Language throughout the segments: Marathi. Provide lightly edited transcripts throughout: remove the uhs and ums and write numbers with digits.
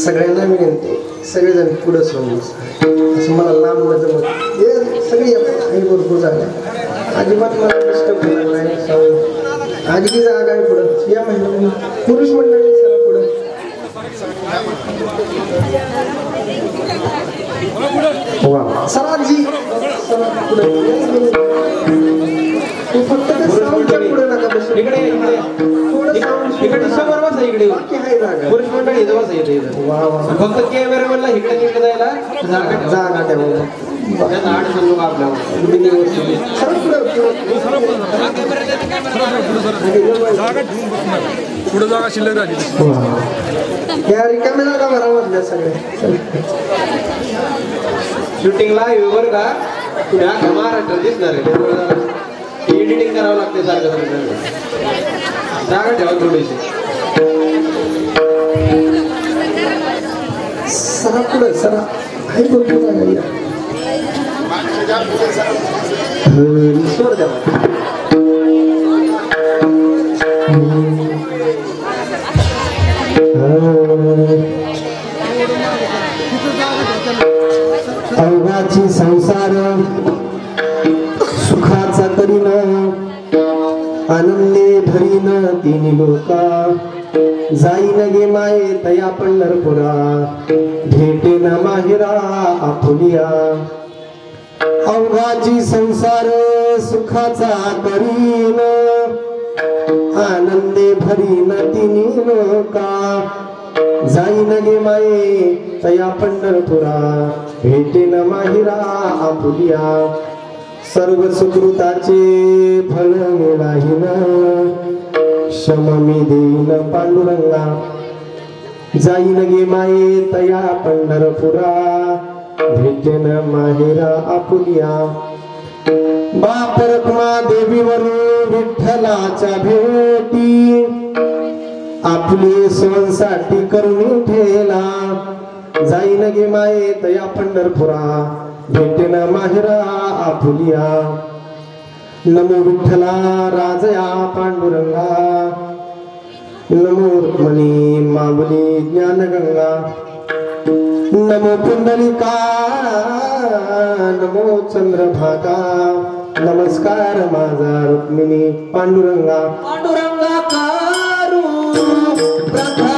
सगळ्यांना विनंती, सगळेजण पुढे सोडून असं मला लांब न जमत हे सगळी काही भरपूर झाल्या अजिबात मला डिस्टर्ब होणार नाही साऊंड आजची जागा आहे पुढं या महिला पुरुष मंडळी सगळं पुढं वा सराजी सर पुढे तू फक्त साऊंडच्या पुढे नका बसू इकडे इकडे समोर बसा इकडे पुरुष मंडळी इथं बसा इथे फक्त कॅमेरामॅनला इकडे तिकडे जायला जागा ठेवा आठ सांगू आपल्याला पुढे जागा शिल्लक राहिली या रिकाम्या जागा भरामधल्या सगळ्या शूटिंगला वर का या महाराष्ट्र दिसणार आहे एडिटिंग करावं लागते सारखं जागा ठेवा थोडीशी सरा पुढे सरा काही भरपूर जागा या ईश्वर द्या अवघाची संसार सुखाचा करीन आनंदे भरीन तिन्ही लोका जाईन गे माये तया पंढरपुरा भेटेन माहिरा आपुलिया अवघाची संसार सुखाचा करीन आनंदे भरीन तिन्ही लोका जाईन गे माये तया पंढरपुरा भेटेन माहिरा आपुलिया सर्व सुकृताचे फळ मिळाहीन शम मी देईन पांडुरंगा जाईन गे माये तया पंढरपुरा भेटेन माहिरा आपुलिया बाप रखमा देवीवर विठ्ठलाच्या भेटी आपली सोनसाठी करुणी ठेला जाईन गे माये तया पंढरपुरा भेटेन माहिरा आपुलिया नमो विठ्ठला राजया पांडुरंगा नमो रुक्मिणी माऊली ज्ञानगंगा नमो पुंडलिका नमो चंद्रभागा नमस्कार माझा रुक्मिणी पांडुरंगा पांडुरंगा कारू प्रथम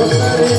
Sorry.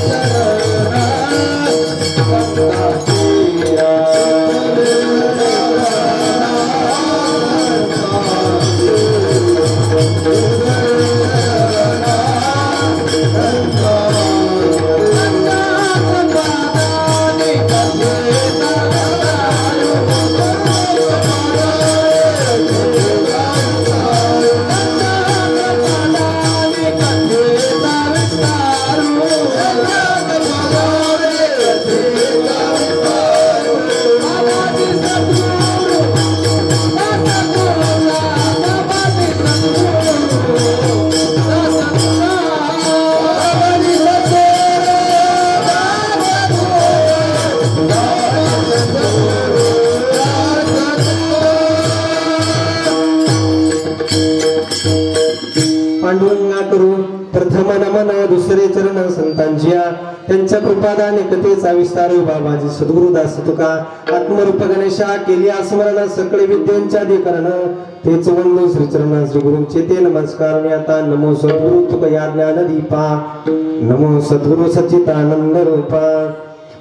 प्रथम नमन दुसरे चरण संतांच्या त्यांच्या कृपादान एकतेचा विस्तार बाबाजी सद्गुरुदास तुका आत्मरूप गणेशा केली स्मरण सकळ विद्यांच्या अधिकरण तेच वंदो श्रीचरण श्री गुरूंचे ते नमस्कार आणि आता नमो सद्गुरु तुका या ज्ञान दीपा नमो सद्गुरु सच्चिदानंद रूपा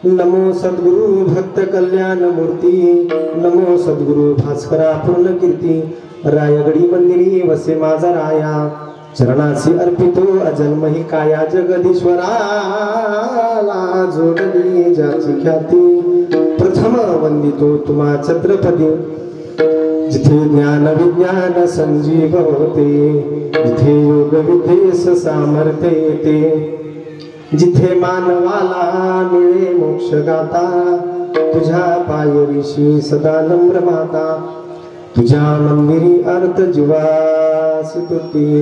नमो सद्गुरु भक्त कल्याण मूर्ती नमो सद्गुरु भास्करा पूर्ण कीर्ती रायगडी मंदिरी वसे माझा राया चरणासी अर्पितो अजन्मही काया जगदीश्वराला जोडली ज्याची ख्याती प्रथम वंदितो तुम्हा छत्रपती जिथे ज्ञान विज्ञान संजीव होते जिथे योग विद्येस सामर्थ्य येते जिथे मानवाला मिळे मोक्ष गाता तुझ्या पायरीशी सदा नम्र माता तुझ्या मंदिरी अर्थ जीवासी तुती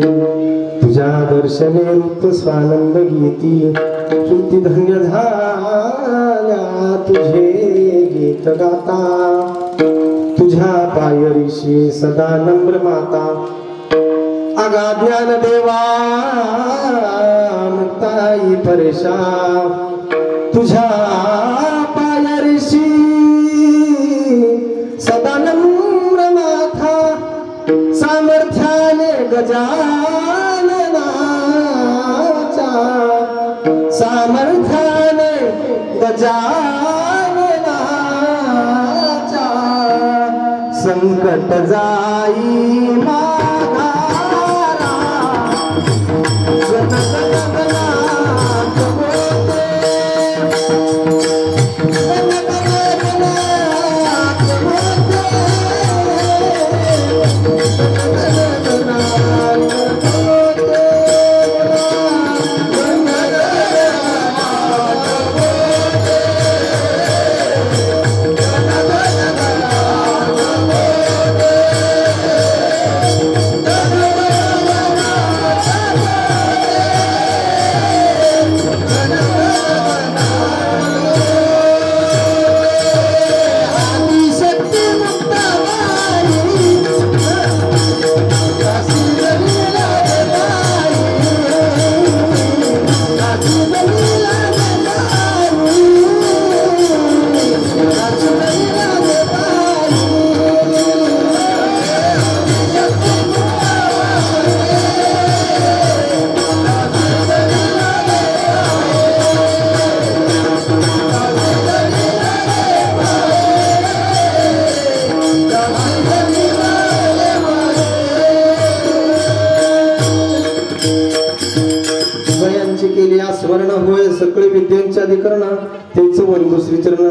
तुझ्या दर्शने रूप स्वानंद गीती श्रुती धन्य झाल्या तुझे गीत गाता तुझ्या पायरीशी सदा नम्र माता अगा ज्ञान देवा मुक्ताई परेशा तुझ्या पायरीशी सदा नम्र माथा सामर्थ्याने गजाननाचा सामर्थ्याने गजाननाचा संकट जाई माघारा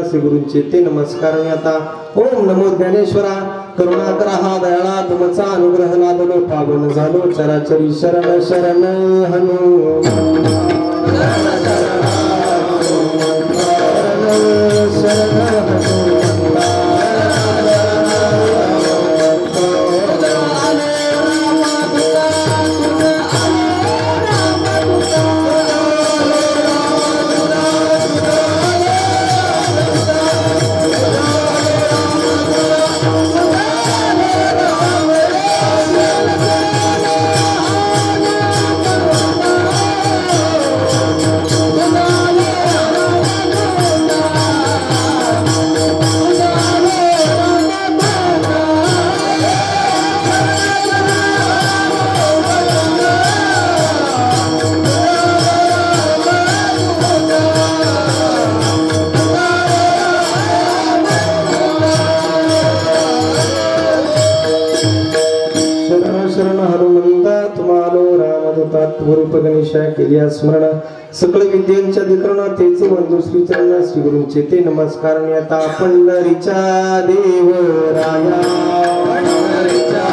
श्री गुरूंचे ते नमस्कार आणि आता ओम नमो ज्ञानेश्वरा करुणाकरा हा दयाळा तुमचा अनुग्रह लादलो पावन झालो चराचरी शरण शरण हनुमान केल्या स्मरण सकळ विद्यांच्या अधिकरण तेच वंदू श्री चरण श्री गुरूंचे ते नमस्कार आणि आता पंढरीच्या देवराया पंढरीच्या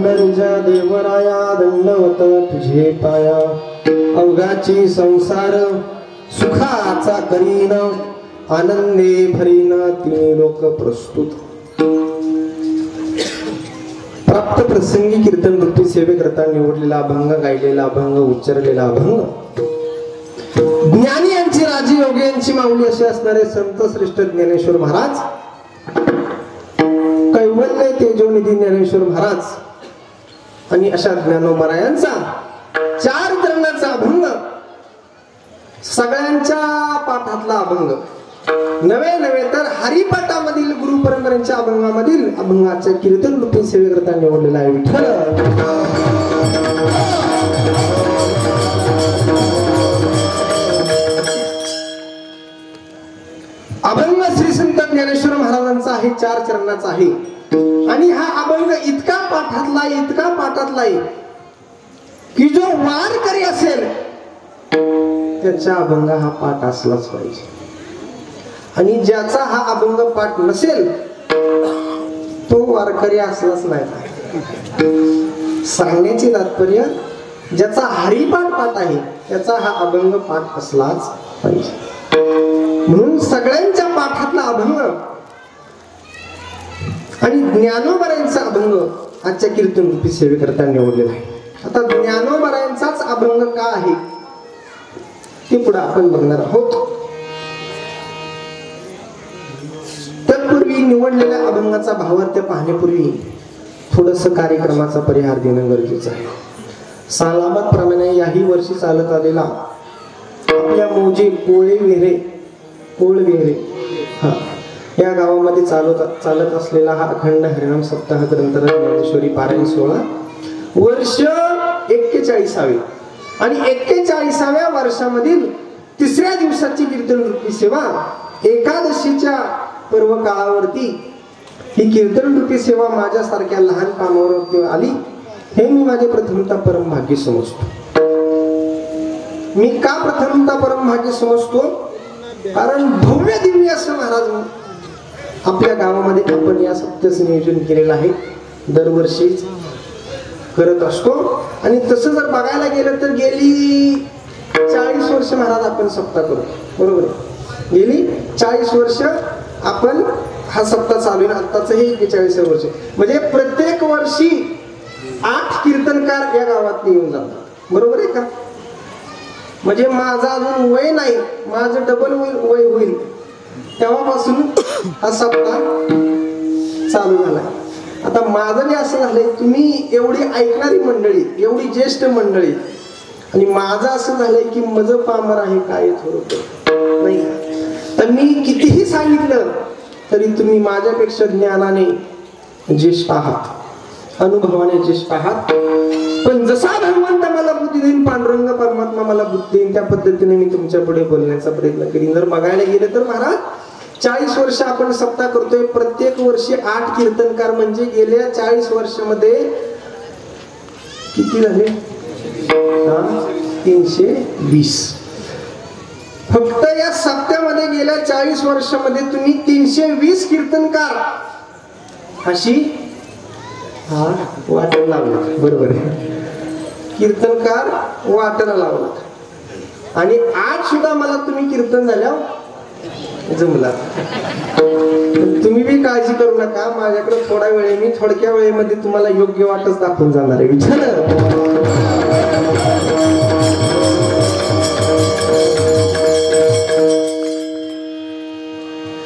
पंढरीच्या देवराया दंडवत तुझे पाया अवघाची संसार सुखाचा करीन आनंदे भरीन तिने लोक प्रस्तुत प्राप्त प्रसंगी कीर्तन रूपी सेवेकरता निवडलेला अभंग गायलेला अभंग उच्चारलेला अभंग ज्ञानी यांची राजी योगी यांची माऊली असे असणारे संत श्रेष्ठ ज्ञानेश्वर महाराज कैवल्य तेजोनिधी ज्ञानेश्वर महाराज आणि अशा ज्ञानोबरायांचा 4 चरणाचा अभंग सगळ्यांच्या पाठातला अभंग नवे तर हरिपाठामधील गुरु परंपरेच्या अभंगामधील अभंगाच्या कीर्तन रूपी सेवेकरता निवडलेला आहे विठ्ठल अभंग श्री संत ज्ञानेश्वर महाराजांचा आहे 4 चरणाचा आहे आणि हा अभंग इतका पाठातला आहे की जो वारकरी असेल त्याचा अभंग हा पाठ असलाच पाहिजे आणि ज्याचा हा अभंग पाठ नसेल तो वारकरी असलाच नाही सांगण्याचे तात्पर्य ज्याचा हरिपाठ पाठ आहे त्याचा हा अभंग पाठ असलाच पाहिजे म्हणून सगळ्यांच्या पाठातला अभंग आणि ज्ञानोबरायांचा अभंग आजच्या कीर्तन रूपी सेवेकरता निवडलेला आहे आता ज्ञानोबरायांचाच अभंग का आहे ते पुढे आपण बघणार आहोत तत्पूर्वी निवडलेल्या अभंगाचा भावार्थ पाहण्यापूर्वी थोडस कार्यक्रमाचा परिहार देणं गरजेचं आहे सालाबाद प्रमाणे याही वर्षी चालत आलेला आपल्या मौजे कोळविहिरे हा या गावामध्ये चालत असलेला हा अखंड हरिनाम सप्ताह ग्रंथराज ज्ञानेश्वरी पारायण सोहळा वर्ष 41 आणि 41व्या वर्षामधील 3ऱ्या दिवसाची कीर्तन रूपी सेवा एकादशीच्या पर्व काळावरती ही कीर्तन रूपी सेवा माझ्यासारख्या लहान कामावरती आली हे मी माझे प्रथमता परम भाग्य समजतो मी का प्रथमता परम भाग्य समजतो कारण भव्य दिव्य असं महाराज आपल्या गावामध्ये आपण या सप्त्याचं नियोजन केलेलं आहे दरवर्षी करत असतो आणि तसं जर बघायला गेलं तर गेली 40 वर्ष महाराज आपण सप्ताह करतो बरोबर आहे गेली 40 वर्ष आपण हा सप्ताह चालू आहे आताच हे 41 वर्ष म्हणजे प्रत्येक वर्षी 8 कीर्तनकार या गावात येऊन जातात बरोबर आहे का म्हणजे माझं अजून वय नाही माझं डबल वय होईल तेव्हापासून हा सप्ताह चालू झाला आता माझं बी असं झालंय तुम्ही एवढी ऐकणारी मंडळी एवढी ज्येष्ठ मंडळी आणि माझं असं झालंय की मज पामर आहे काय थोडं नाही तर मी कितीही सांगितलं तरी तुम्ही माझ्यापेक्षा ज्ञानाने ज्येष्ठ आहात अनुभवाने ज्येष्ठ आहात पण जसा भगवंत मला बुद्धी देईन पांडुरंग परमात्मा मला बुद्धी देईन त्या पद्धतीने मी तुमच्या पुढे बोलण्याचा प्रयत्न करीन जर बघायला गेलं तर महाराज 40 वर्ष आपण सप्ताह करतोय प्रत्येक वर्षी 8 कीर्तनकार म्हणजे गेल्या 40 वर्षामध्ये किती झाले 320 फक्त या सप्त्यामध्ये गेल्या 40 वर्षामध्ये तुम्ही 320 कीर्तनकार अशी वाटायला लावलं बरोबर आहे कीर्तनकार वाटायला लावला आणि आज सुद्धा मला तुम्ही कीर्तन झाल्यावर जमला तुम्ही बी काळजी करू नका माझ्याकडे थोडा वेळ मी थोडक्या वेळेमध्ये तुम्हाला योग्य वाटच दाखवून जाणार आहे विचार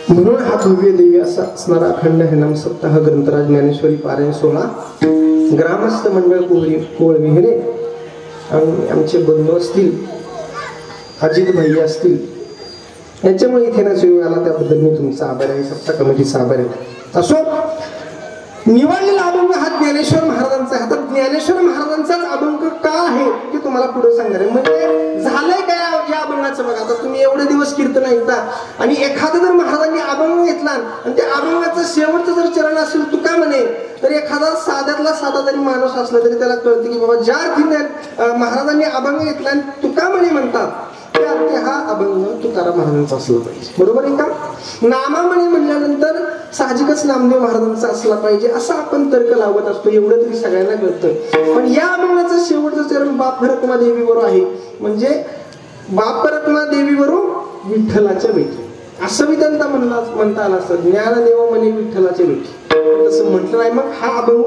म्हणून हा भव्य देवी असा असणारा अखंड हरिनाम सप्ताह ग्रंथराज ज्ञानेश्वरी पारायण सोहळा ग्रामस्थ मंडळ कोळविहिरे आणि आमचे बंधू असतील अजित भाई असतील याच्यामुळे इथे ना योग आला त्याबद्दल मी तुमचा आभार आहे सप्ताह कमिटीचा आभार आहे असो निवडलेला अभंग हा ज्ञानेश्वर महाराजांचा आहे तर ज्ञानेश्वर महाराजांचाच अभंग का आहे ते तुम्हाला पुढे सांगणार आहे म्हणजे झालंय काय या अभंगाचं बघा आता तुम्ही एवढे दिवस कीर्तन ऐकता आणि एखादा जर महाराजांनी अभंग घेतला आणि त्या अभंगाचं शेवटचं जर चरण असेल तुका म्हणे तर एखादा साध्यातला साधा जरी माणूस असला तरी त्याला कळतं की बाबा ज्या अर्थीने महाराजांनी अभंग घेतला आणि तुका म्हणे म्हणतात ते हा अभंग तुकाराम महाराजांचा असला पाहिजे. बरोबर आहे का? नामामणी म्हणल्यानंतर साहजिकच नामदेव महाराजांचा असला पाहिजे असं आपण तर्क लावत असतो, एवढं तरी सगळ्यांना कळतं. पण या अभंगाचं शेवटचं चरण बाप रखमा देवीवर आहे. म्हणजे बाप रखमा देवीवरून विठ्ठलाच्या बेटी असं मी त्यांना म्हणता आलं असतं. ज्ञानदेव म्हणे विठ्ठलाच्या बेटी, तसं म्हटलं नाही. मग हा अभंग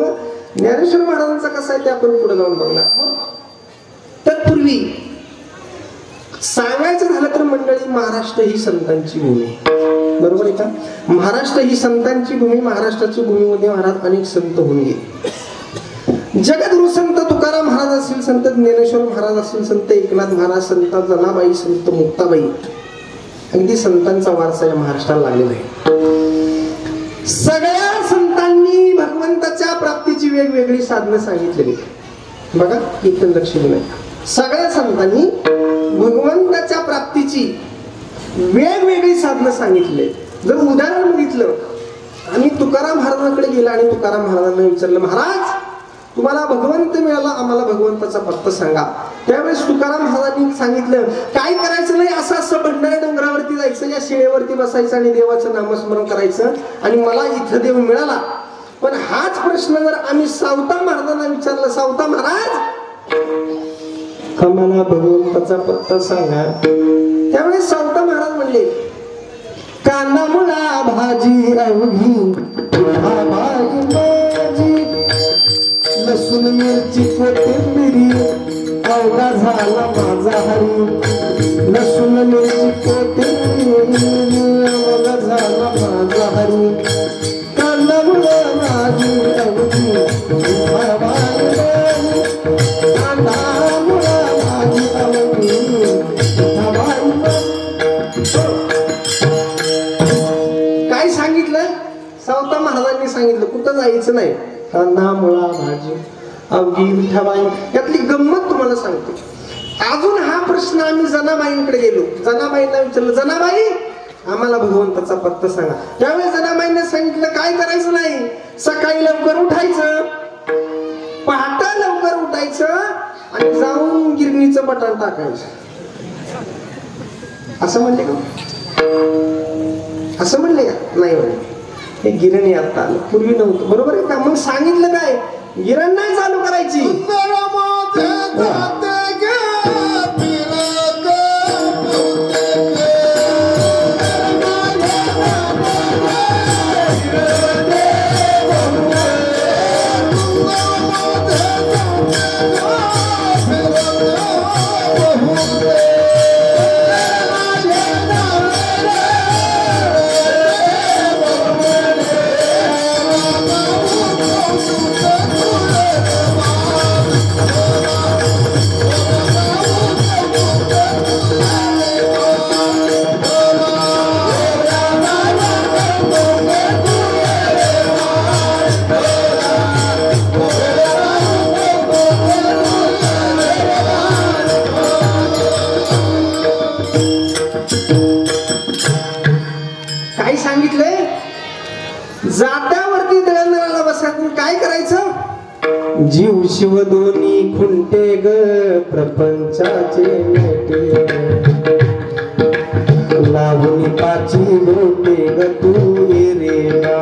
ज्ञानेश्वर महाराजांचा कसा आहे ते आपण पुढे जाऊन बघणार. तत्पूर्वी सांगायचं झालं तर मंडळी, महाराष्ट्र ही संतांची भूमी, बरोबर आहे का? महाराष्ट्र ही संतांची भूमी. महाराष्ट्राची भूमीमध्ये महाराज अनेक संत होऊन गेले. जगद्गुरु संत तुकाराम महाराज असतील, संत ज्ञानेश्वर महाराज असतील, संत एकनाथ महाराज, संत जनाबाई, संत मुक्ताबाई, अगदी संतांचा वारसा या महाराष्ट्राला लागलेला आहे. सगळ्या संतांनी भगवंताच्या प्राप्तीची वेगवेगळी साधनं सांगितलेली. बघा इथं लक्ष दिलं. सगळ्या संतांनी भगवंताच्या प्राप्तीची वेगवेगळी साधनं सांगितले. जर उदाहरण बघितलं, आम्ही तुकाराम महाराजांकडे गेला आणि तुकाराम महाराजांना विचारलं, महाराज तुम्हाला भगवंत मिळाला, आम्हाला भगवंताचा पत्ता सांगा. त्यावेळेस तुकाराम महाराजांनी सांगितलं, काय करायचं नाही, असं असं भंडारा डोंगरावरती जायचं, या शिळेवरती बसायचं आणि देवाचं नामस्मरण करायचं आणि मला इथं देव मिळाला. पण हाच प्रश्न जर आम्ही सावता महाराजांना विचारला, सावता महाराज आम्हाला भगवंताचा पत्ता सांगा. त्यावेळेस सावता महाराज म्हणले, कांदा मुळा भाजी अवघी लसूण मिरची कोथिंबिरी अवघा झाला माझा हरी. लसूण मिरची कोथिंबिरी अवघा झाला माझा हरी. कांदा मुळा भाजी अवघी कांदा मुळा भाजी अवघी. काय सांगितलं? सावता महाराजांनी सांगितलं कुठं जायचं नाही, कांदा मुळा भाजी अवघी विठाबाई. यातली गंमत तुम्हाला सांगतो. अजून हा प्रश्न आम्ही जनाबाईंकडे गेलो, जनाबाईंना विचारलं, जनाबाई आम्हाला भगवंताचा पत्ता सांगा. त्यावेळेस जनाबाईंना सांगितलं, काय करायचं नाही, सकाळी लवकर उठायचं, पहाटा लवकर उठायचं आणि जाऊन गिरणीचं बटन टाकायचं. असं म्हणले का? असं म्हणले का? नाही म्हणले. हे गिरणी आता आलं, पूर्वी नव्हतं. बरोबर आहे का? मग सांगितलं काय, गिरण नाही चालू करायची. जात्यावरती दळणाला बसायचं, काय करायचं, जीव शिव दोन्ही खुंटे ग प्रपंचाचे नेटे, लावणी पाची बोटे ग तू ये रे बा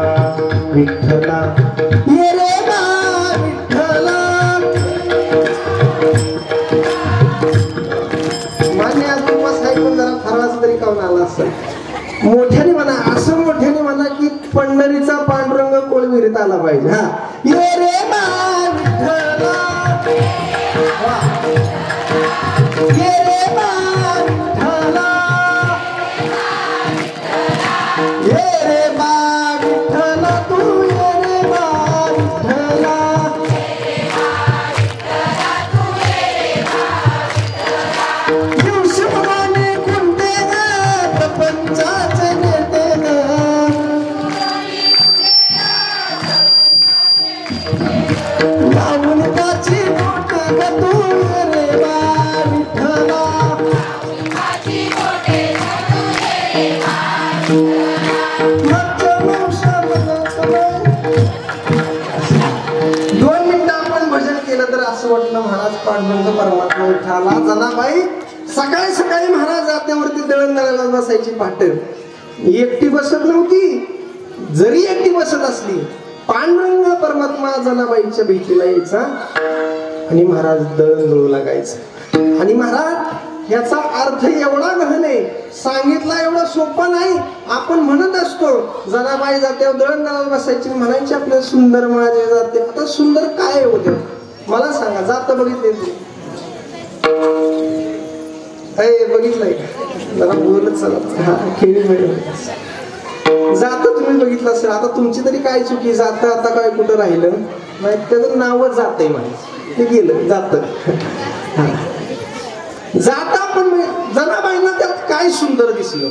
विठ्ठला, ये रे बा विठ्ठला. मान्य तुम्हाला ऐकून जरा फराळाचं तरी काऊन आला असं मोठ्याने म्हणा, असं मोठ्याने म्हणा की पंढरीचा पांडुरंग कोळविरीत आला पाहिजे. हा, ये रे बा विठ्ठला, ये रे बा विठ्ठला, ये रे बा विठ्ठला, तू ये रे बा विठ्ठला. दिवसभराने कोणते प्रपंचाचे नेते लावून त्याची बोट ग तू ये रे बा विठ्ठला. दोन मिनिटं आपण भजन केलं तर असं वाटलं महाराज पांडुरंग परमात्मा विठ्ठला. जनाबाई सकाळी सकाळी महाराज जात्यावरती दळण दळायला बसायची पाट. एकटी बसत नव्हती. जरी एकटी बसत असली, पांडुरंग परमात्मा जनाबाईच्या भेटीला यायचा आणि महाराज दळण दळू लागायचं. आणि महाराज याचा अर्थ एवढा गहन आहे, सांगितला एवढा सोपा नाही. आपण म्हणत असतो जनाबाई जात्यावर दळण दळायला बसायची, म्हणायची आपल्या सुंदर माझे जाते. आता सुंदर काय होते मला सांगा? जात बघितले बघितलंय का? जरा बोलत चला. हा खेळी मिळेल. जात तुम्ही बघितलं असेल. आता तुमची तरी काय चुकी? जात आता काय कुठं राहिलं नाही, त्याचं नावच जातंय माणूस, ते गेलं जात. जाता पण जनाबाईंना त्यात काय सुंदर दिसलं?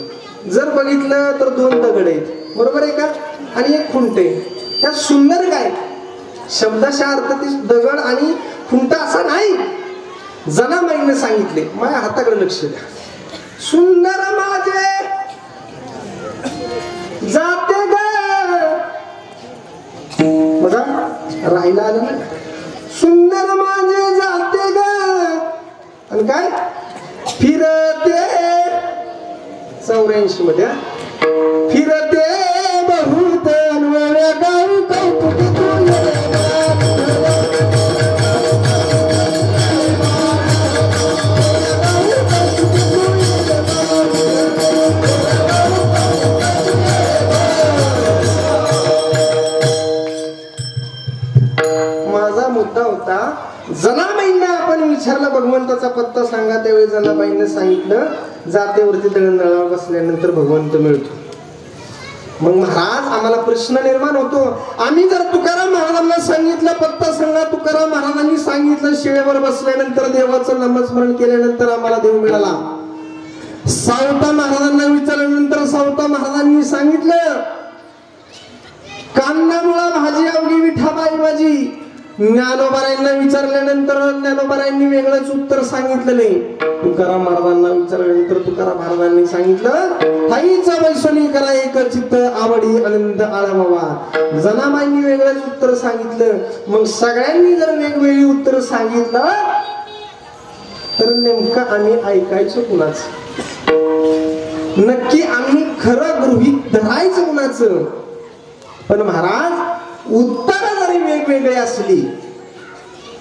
जर बघितलं तर 2 दगड आहेत, बरोबर आहे का, आणि एक खुंट आहे. त्यात सुंदर काय? शब्दाशा अर्थ ती दगड आणि खुंट असा नाही. जनाबाईंनी सांगितले, माझ्या हाताकडे लक्ष द्या. सुंदर माझे जाते ग, बघा राहिला आलं ना. सुंदर माझे जाते ग, आणि काय फिरते 84 मध्ये फिरते बहुत गाव कौतुक जनाबाईंना आपण विचारलं भगवंताचा पत्ता सांगा, त्यावेळी जनाबाईंना सांगितलं जातेवरती दळण दळायला बसल्यानंतर भगवंत मिळतो. मग महाराज आम्हाला प्रश्न निर्माण होतो, आम्ही जर तुकाराम महाराजांना सांगितलं पत्ता सांगा, तुकाराम महाराजांनी सांगितलं शिळेवर बसल्यानंतर देवाचं नामस्मरण केल्यानंतर आम्हाला देव मिळाला. सावता महाराजांना विचारल्यानंतर सावता महाराजांनी सांगितलं कांदामुळा भाजी अवघी विठाबाई माझी. ज्ञानोबारायांना विचारल्यानंतर ज्ञानोबारायांनी वेगळंच उत्तर सांगितलं नाही. तुकाराम महाराजांना विचारल्यानंतर तुकाराम महाराजांनी सांगितलं थाईचा वैसनी करा एक चित्त आवडी आनंद आळावा. जनाबाईंनी वेगळंच उत्तर सांगितलं. मग सगळ्यांनी जर वेगवेगळी उत्तर सांगितलं तर नेमकं आम्ही ऐकायचं कुणाचं? नक्की आम्ही खरं गृहीत धरायचं कुणाचं? पण महाराज उत्तर जरी वेगवेगळी असली,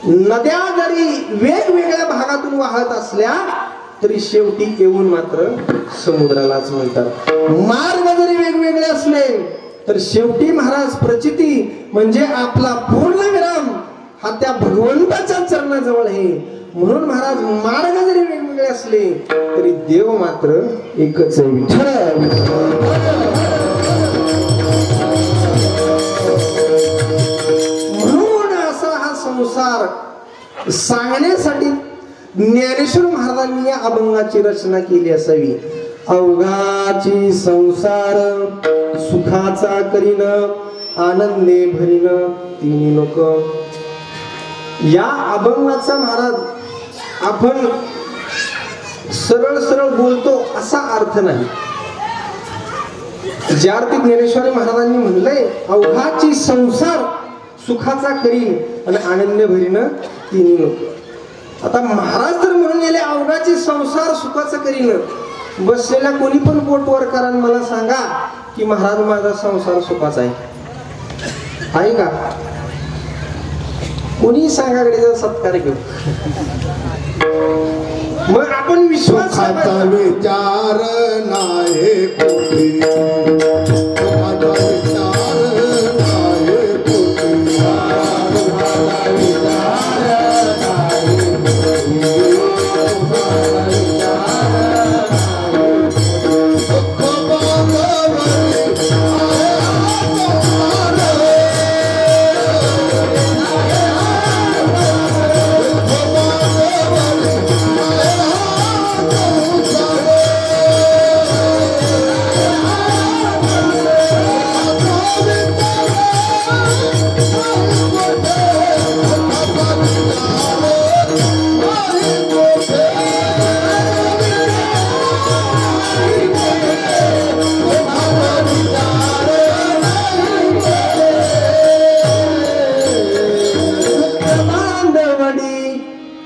नद्या जरी वेगवेगळ्या भागातून वाहत असल्या तरी शेवटी येऊन मात्र समुद्रालाच म्हणतात. मार्ग जरी वेगवेगळे असले तर शेवटी महाराज प्रचिती म्हणजे आपला पूर्ण विराम हा त्या भगवंताच्या चरणाजवळ आहे. म्हणून महाराज मार्ग जरी वेगवेगळे असले तरी देव मात्र एकच आहे, विठ्ठल. म्हणून असा हा संसार सांगण्यासाठी ज्ञानेश्वर महाराजांनी या अभंगाची रचना केली असावी. अवघाची संसार सुखाचा करीन आनंदे भरीन तिन्ही लोक. या अभंगाचा महाराज आपण सरळ सरळ बोलतो असा अर्थ नाही. ज्या अर्थी ज्ञानेश्वर महाराजांनी म्हणलंय अवघाची संसार सुखाचा करीन आणि आनंद भरीन तिन्ही लोक. आता महाराज तर म्हणून गेले अवघाची संसार सुखाचा करीन. बसलेल्या कोणी पण पोट वर करा मला सांगा की महाराज माझा संसार सुखाचा आहे का? कोणी सांगाकडे सत्कार घेऊ. मग आपण विश्वास विचार नाही पोटी,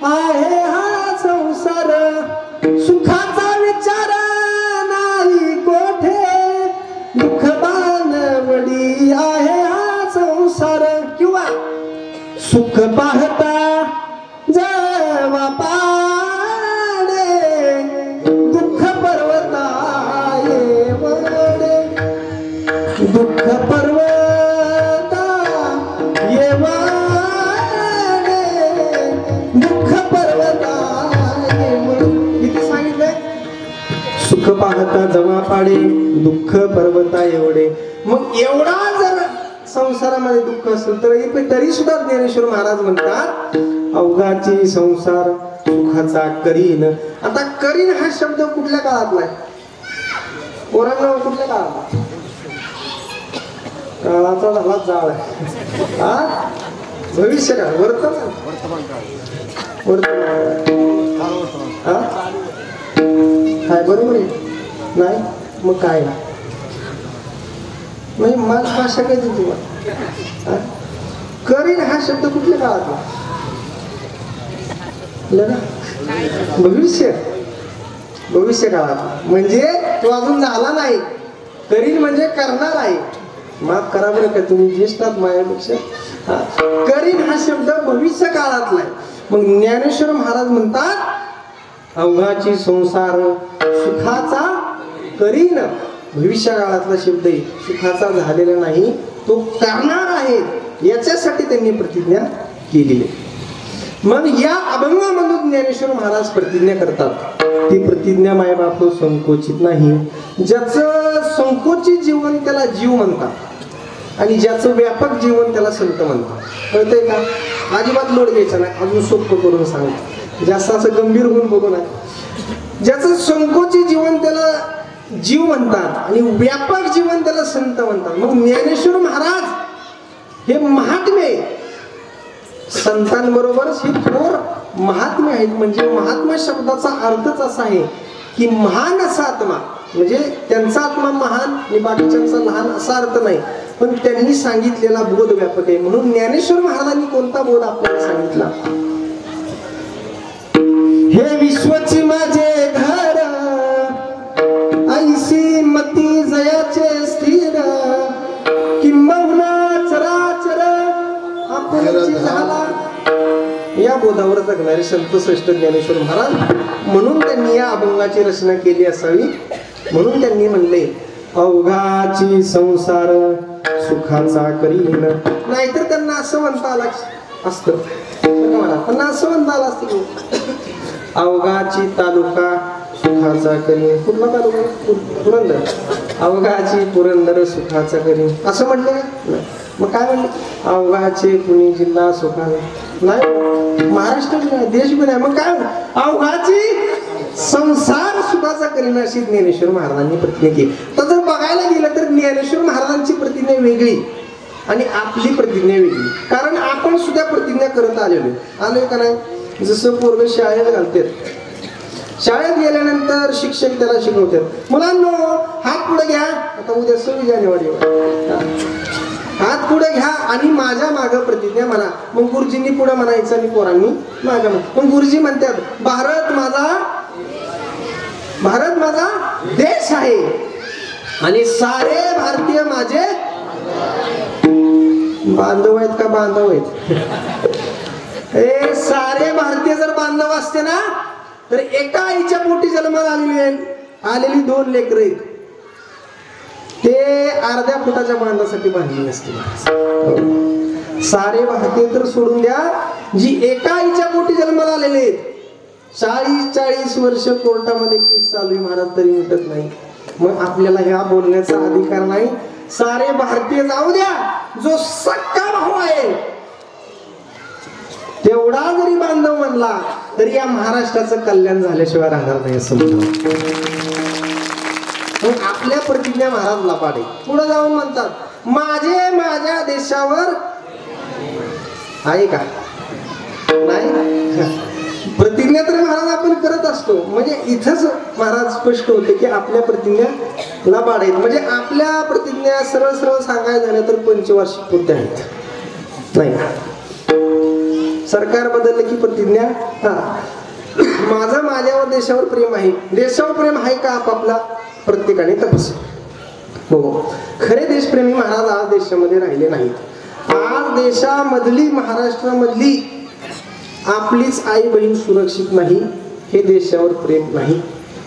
आहे हा संसार संसार सुखाचा विचार नाही कोठे दुःख बांधवडी आहे हा संसार किंवा सुख पाहता जवा पाडे दुःख पर्वताये वडे दुःख पर्वता ये वडे दुःख पर्वताये वडे किती सांगितलंय सुख पाहता जवा पाडे दुःख पर्वता एवढे मग एवढा जर संसारामध्ये दुःख असेल तर तरी सुद्धा ज्ञानेश्वर महाराज म्हणतात अवघाची संसार सुखाचा करीन. आता करीन हा शब्द कुठल्या काळातला आहे? पोरांना कुठल्या काळातला? काळाचा झाला जाळ आहे हा भविष्य काळ वर्तमान हा काय बरोबर आहे नाही मग काय नाही माझ भाषा काय तुला करीन हा शब्द कुठल्या काळातला? भविष्य भविष्य काळात म्हणजे तो अजून झाला नाही. करीन म्हणजे करणार आहे. माफ करा बरं का तुम्ही ज्येष्ठात माझ्यापेक्षा. करीन हा शब्द भविष्य काळातला आहे. मग ज्ञानेश्वर महाराज म्हणतात अवघाची संसार सुखाचा करीन भविष्य काळातला शब्द आहे. सुखाचा झालेला नाही तो करणार आहे याच्यासाठी त्यांनी प्रतिज्ञा केली. मग या अभंगामधून ज्ञानेश्वर महाराज प्रतिज्ञा करतात. ती प्रतिज्ञा मायबाप संकोचित नाही. ज्याचं संकोचित जीवन त्याला जीव म्हणतात आणि ज्याचं व्यापक जीवन त्याला संत म्हणतात. कळतंय का? अजिबात लोड घ्यायचा नाही. अजून सोपं करून सांगतो जास्त असं गंभीर होऊन बघू नये. ज्याचं संकोचित जीवन त्याला जीव म्हणतात आणि व्यापक जीवन त्याला संत म्हणतात. मग ज्ञानेश्वर महाराज हे महात्मे संतांबरोबरच हे थोर महात्मे आहेत. म्हणजे महात्मा शब्दाचा अर्थच असा आहे की महान असा आत्मा म्हणजे त्यांचा आत्मा महान आणि बाकीच्यांचा लहान असा अर्थ नाही पण त्यांनी सांगितलेला बोध व्यापक आहे. म्हणून ज्ञानेश्वर महाराजांनी कोणता बोध आपल्याला सांगितला? हे विश्वची माझे घर ऐसी मती जयाचे स्थिर किंबहुना चराचर आपणची झाला. या बोधावर जगणारे संत श्रेष्ठ ज्ञानेश्वर महाराज म्हणून त्यांनी या अभंगाची रचना केली असावी. म्हणून त्यांनी म्हणले अवघाची संसार सुखाचा करीन. नाहीतर त्यांना असं म्हणता आलं असतं त्यांना असं म्हणता आलं असतं अवघाची तालुका सुखाचा करीन. कुठला तालुका? पुरंदर. अवघाची पुरंदर सुखाचा करीन असं म्हटलं का? मग काय म्हणले? अवघाचे पुणे जिल्हा सुखाचा नाही. महाराष्ट्र देश बी नाही. मग काय अवघाची संसार सुखाचा करीन अशी ज्ञानेश्वर महाराजांनी प्रतिज्ञा केली. तर जर बघायला गेलं तर ज्ञानेश्वर महाराजांची प्रतिज्ञा वेगळी आणि आपली प्रतिज्ञा वेगळी. कारण आपण सुद्धा प्रतिज्ञा करत आलोय का नाही? जसं पोरग शाळेत घालतात. शाळेत गेल्यानंतर शिक्षक त्याला शिकवतात मुलांनो हात पुढे घ्या. आता उद्या 26 जानेवारी हात पुढे घ्या आणि माझ्या मागे प्रतिज्ञा म्हणा. मग गुरुजींनी पुढे म्हणायचं आणि पोरांनी माझ्या मागे. मग गुरुजी म्हणतात भारत माझा देश आहे आणि सारे भारतीय माझे बांधव आहेत का? बांधव आहेत. हे सारे भारतीय जर बांधव असते ना तर एका आईच्या पोटी जन्माला आलेली 2 लेकरं आहेत ते अर्ध्या फुटाच्या बांधासाठी बांधली नसते. सारे भारतीय तर सोडून द्या जी एका आईच्या पोटी जन्माला आलेले आहेत 40-40 वर्ष कोर्टामध्ये केस चालू आहे महाराज तरी मिटत नाही. मग आपल्याला ह्या बोलण्याचा अधिकार नाही. सारे भारतीय जाऊ द्या जो सक्का भाऊ आहे तेवढा जरी बांधव म्हणला तरी या महाराष्ट्राचं कल्याण झाल्याशिवाय राहणार नाही असं म्हणतात. आपल्या प्रतिज्ञा महाराज लपाडे पुढे जाऊन म्हणतात माझ्या देशावर आहे का? नाही. प्रतिज्ञा तर महाराज आपण करत असतो. म्हणजे इथंच महाराज स्पष्ट होते की आपल्या प्रतिज्ञा लबाड आहेत. म्हणजे आपल्या प्रतिज्ञा सरळ सांगायला झालं तर पंचवार्षिक पूर्ती आहेत. नाही सरकार बदललं की प्रतिज्ञा माझं माझ्यावर देशावर प्रेम आहे. देशावर प्रेम आहे का आपापला प्रत्येकाने तपास. हो, खरे देशप्रेमी महाराज आज देशामध्ये राहिले नाहीत. आज देशामधली महाराष्ट्रामधली आपलीच आई बहीण सुरक्षित नाही. हे देशावर प्रेम नाही.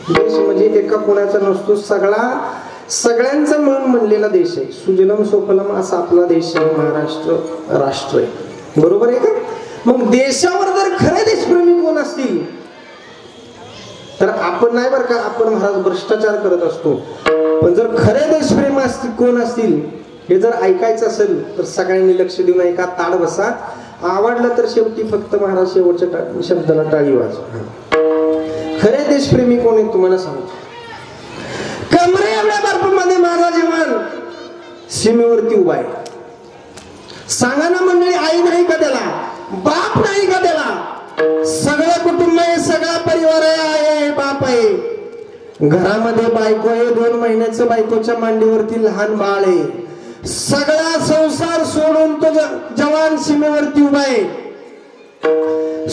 देश म्हणजे एका कोणाचा नसतो, सगळ्यांचा मिळून बनलेला देश आहे. सुजलम सुफलम असा आपला देश आहे. महाराष्ट्र राष्ट्र आहे. बरोबर आहे का? मग देशावर जर खरे देशप्रेमी कोण असतील तर आपण नाही बरं का, आपण महाराज भ्रष्टाचार करत असतो. पण जर खरे देशप्रेम असतील कोण असतील हे जर ऐकायचं असेल तर सगळ्यांनी लक्ष देऊन ऐका. ताड बसा. आवडलं तर शेवटी फक्त महाराज शेवटच्या शब्दाला टाळी वाजवा. खरे देशप्रेमी कोण आहेत तुम्हाला सांगतो. कमरे एवढ्या बर्फामध्ये माझा जवान सीमेवरती उभा आहे. सांगा ना मंडळी, आई नाही का त्याला, बाप नाही का त्याला, सगळं कुटुंब आहे, सगळा परिवार आहे, बाप आहे. घरामध्ये बायको आहे, 2 महिन्याचं बायकोच्या मांडीवरती लहान बाळ आहे. सगळा संसार सोडून तो जवान सीमेवरती उभा आहे.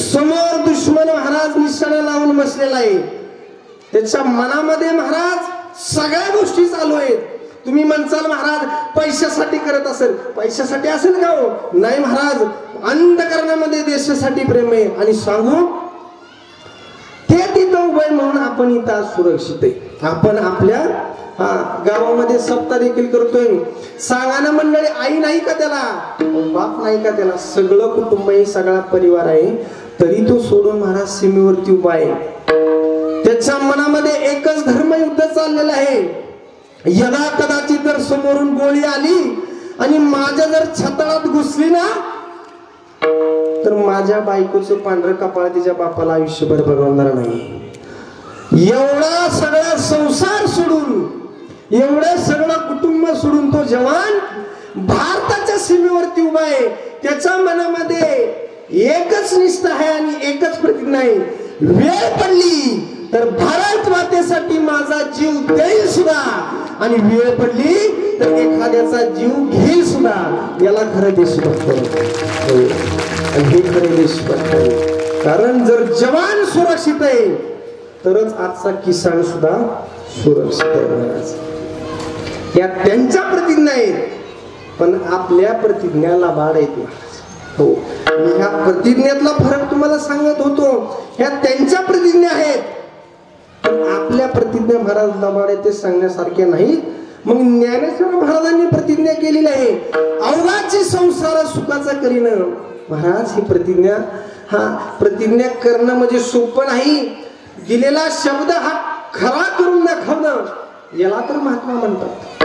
समोर दुश्मन महाराज निशाणा लावून बसलेला आहे. त्याच्या मनामध्ये महाराज सगळ्या गोष्टी चालू आहेत. तुम्ही म्हणसाल महाराज पैशासाठी करत असेल, पैशासाठी असेल का हो? नाही महाराज, अंतःकरणामध्ये देशासाठी प्रेम आहे. आणि सांगू ते तिथं उभे म्हणून आपण इथं सुरक्षित आहे. आपण आपल्या गावामध्ये सप्ताह देखील करतोय. सांगा ना मंडळी, आई नाही का त्याला, बाप नाही का त्याला, सगळं कुटुंब आहे, सगळा परिवार आहे, तरी तो सोडून महाराज सीमेवरती उभा आहे. त्याच्या मनामध्ये एकच धर्मयुद्ध चाललेलं आहे. यदा कदाचित जर समोरून गोळी आली आणि माझ्या जर छताळात घुसली ना तर माझ्या बायकोचं पांढरं कपाळ तिच्या बापाला आयुष्यभर बघवणार नाही. एवढा सगळा संसार सोडून, एवढं सगळं कुटुंब सोडून तो जवान भारताच्या सीमेवरती उभा आहे. त्याच्या मनामध्ये एकच निष्ठा आहे आणि एकच प्रतिज्ञा आहे. वेळ पडली तर भारत मातेसाठी माझा जीव देईल सुद्धा, आणि वेळ पडली तर एखाद्याचा जीव घेईल सुद्धा. याला खरं देशभक्त आणि हे खरे देशभक्त आहे. कारण जर जवान सुरक्षित आहे तरच आजचा किसान सुद्धा सुरक्षित आहे. या त्यांच्या प्रतिज्ञा आहेत, पण आपल्या प्रतिज्ञाला बाड आहेत महाराज. हो, मी ह्या प्रतिज्ञेतला फरक तुम्हाला सांगत होतो. ह्या त्यांच्या प्रतिज्ञा आहेत, पण आपल्या प्रतिज्ञा महाराज लबाड आहे ते सांगण्यासारख्या नाही. मग ज्ञानेश्वर महाराजांनी प्रतिज्ञा केलेली आहे, अवघाची संसार सुखाचा करीन. महाराज ही प्रतिज्ञा, प्रतिज्ञा करणं म्हणजे सोपं नाही. दिलेला शब्द हा खरा करून दाखवणं, याला तर महात्मा म्हणतात.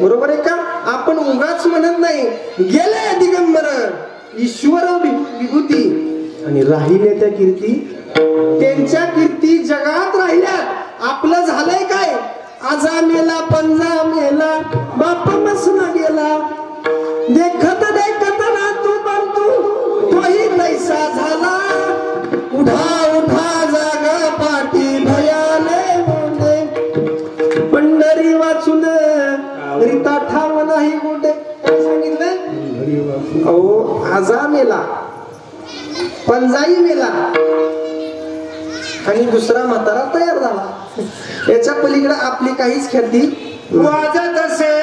बरोबर आहे का? आपण उगाच म्हणत नाही. गेले दिगंबर ईश्वर विभूती आणि राहिले त्या कीर्ती, त्यांच्या कीर्ती जगात राहिल्या. आपलं झालंय काय? आजा मेला, पंजा मेला, बाप मसना गेला, देखत देखत ना तू बनतू तोही तैसा झाला. उठा उठा जागा पाठी भयाने मोठे, पंढरी वाचून रीता ठाव नाही गोटे. काय सांगितलंय? अहो, आजा मेला, पंजाई मेला आणि दुसरा म्हातारा तयार झाला. याच्या पलीकडे आपली काहीच ख्याती वाजत असे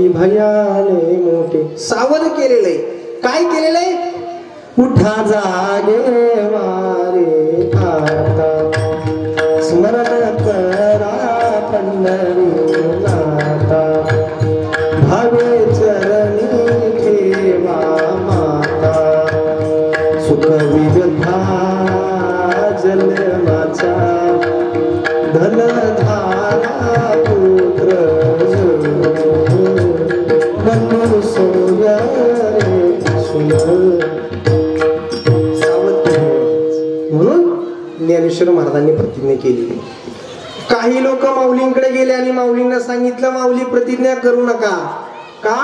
भयाने मोठे सावध केलेलं आहे. काय केलेलं आहे? उठा जागे वारे आता देवाचा धनधारा पुत्र म्हणून सोया रे सुन सावध म्हणून ज्ञानेश्वर महाराजांनी प्रतिज्ञा केली. काही लोक माऊलींकडे गेले आणि माऊलींना सांगितलं माऊली प्रतिज्ञा करू नका. का?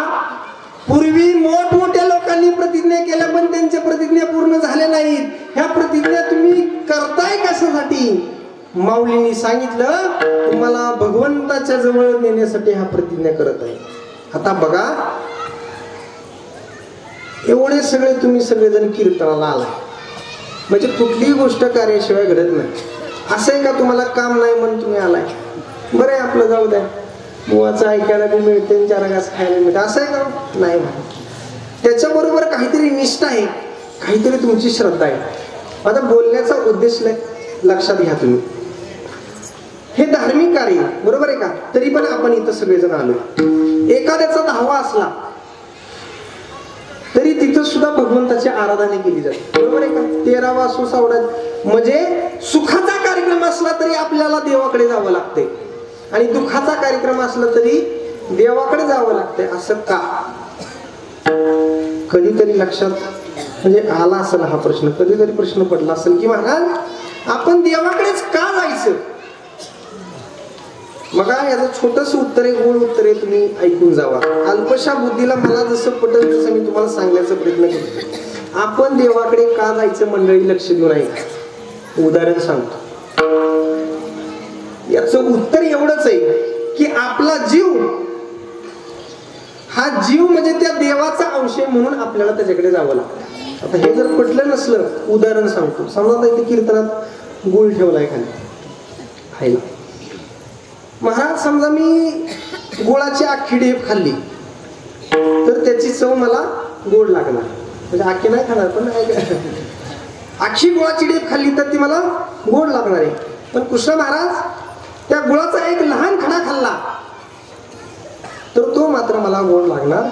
पूर्वी मोठमोठ्या लोकांनी प्रतिज्ञा केल्या पण त्यांच्या प्रतिज्ञा पूर्ण झाल्या नाहीत. ह्या प्रतिज्ञा तुम्ही करताय कशासाठी? माऊलींनी सांगितलं तुम्हाला भगवंताच्या जवळ नेण्यासाठी हा प्रतिज्ञा करत आहे. आता बघा एवढे सगळे तुम्ही सगळेजण कीर्तनाला आलाय म्हणजे कुठलीही गोष्ट कार्याशिवाय घडत नाही. असं आहे का तुम्हाला काम नाही म्हणून तुम्ही आलाय? बरं आहे आपलं जाऊ द्या मुवाचं ऐकायला बी मिळते चार घास खायला मिळते असं आहे का? नाही. त्याच्याबरोबर काहीतरी निष्ठा आहे काहीतरी तुमची श्रद्धा आहे. आता बोलण्याचा उद्देश लक्षात घ्या तुम्ही. हे धार्मिक कार्य बरोबर आहे का? तरी पण आपण इथं सगळेजण आलो. एखाद्याचा धावा असला तरी तिथं सुद्धा भगवंताची आराधना केली जाते बरोबर आहे का? 13वा असो 16 म्हणजे सुखाचा कार्यक्रम असला तरी आपल्याला देवाकडे जावं लागते आणि दुःखाचा कार्यक्रम असला तरी देवाकडे जावं लागते. असं का? कधीतरी लक्षात म्हणजे आला असेल हा प्रश्न, कधीतरी प्रश्न पडला असेल की महाराज आपण देवाकडेच का जायचं? मग याचं छोटस उत्तर आहे गोड उत्तर आहे तुम्ही ऐकून जावा. अल्पशा बुद्धीला मला जसं पटेल तसं मी तुम्हाला सांगण्याचा प्रयत्न करतो. आपण देवाकडे का जायचं मंडळी लक्ष देऊन ऐका. उदाहरण सांगतो. याचं उत्तर एवढंच आहे की आपला जीव हा जीव म्हणजे त्या देवाचा अंश आहे म्हणून आपल्याला त्याच्याकडे जावं लागतं. आता हे जर पटलं नसलं उदाहरण सांगतो. समजा इथे कीर्तनात गुळ ठेवलाय खाली खायला. महाराज समजा मी गुळाची अख्खी ढेप खाल्ली तर त्याची चव मला गोड लागणार म्हणजे अख्खी नाही खाणार पण अख्खी गुळाची ढेप खाल्ली तर ती मला गोड लागणार आहे. पण कृष्ण महाराज त्या गुळाचा एक लहान खडा खाल्ला तर तो मात्र मला गोड लागणार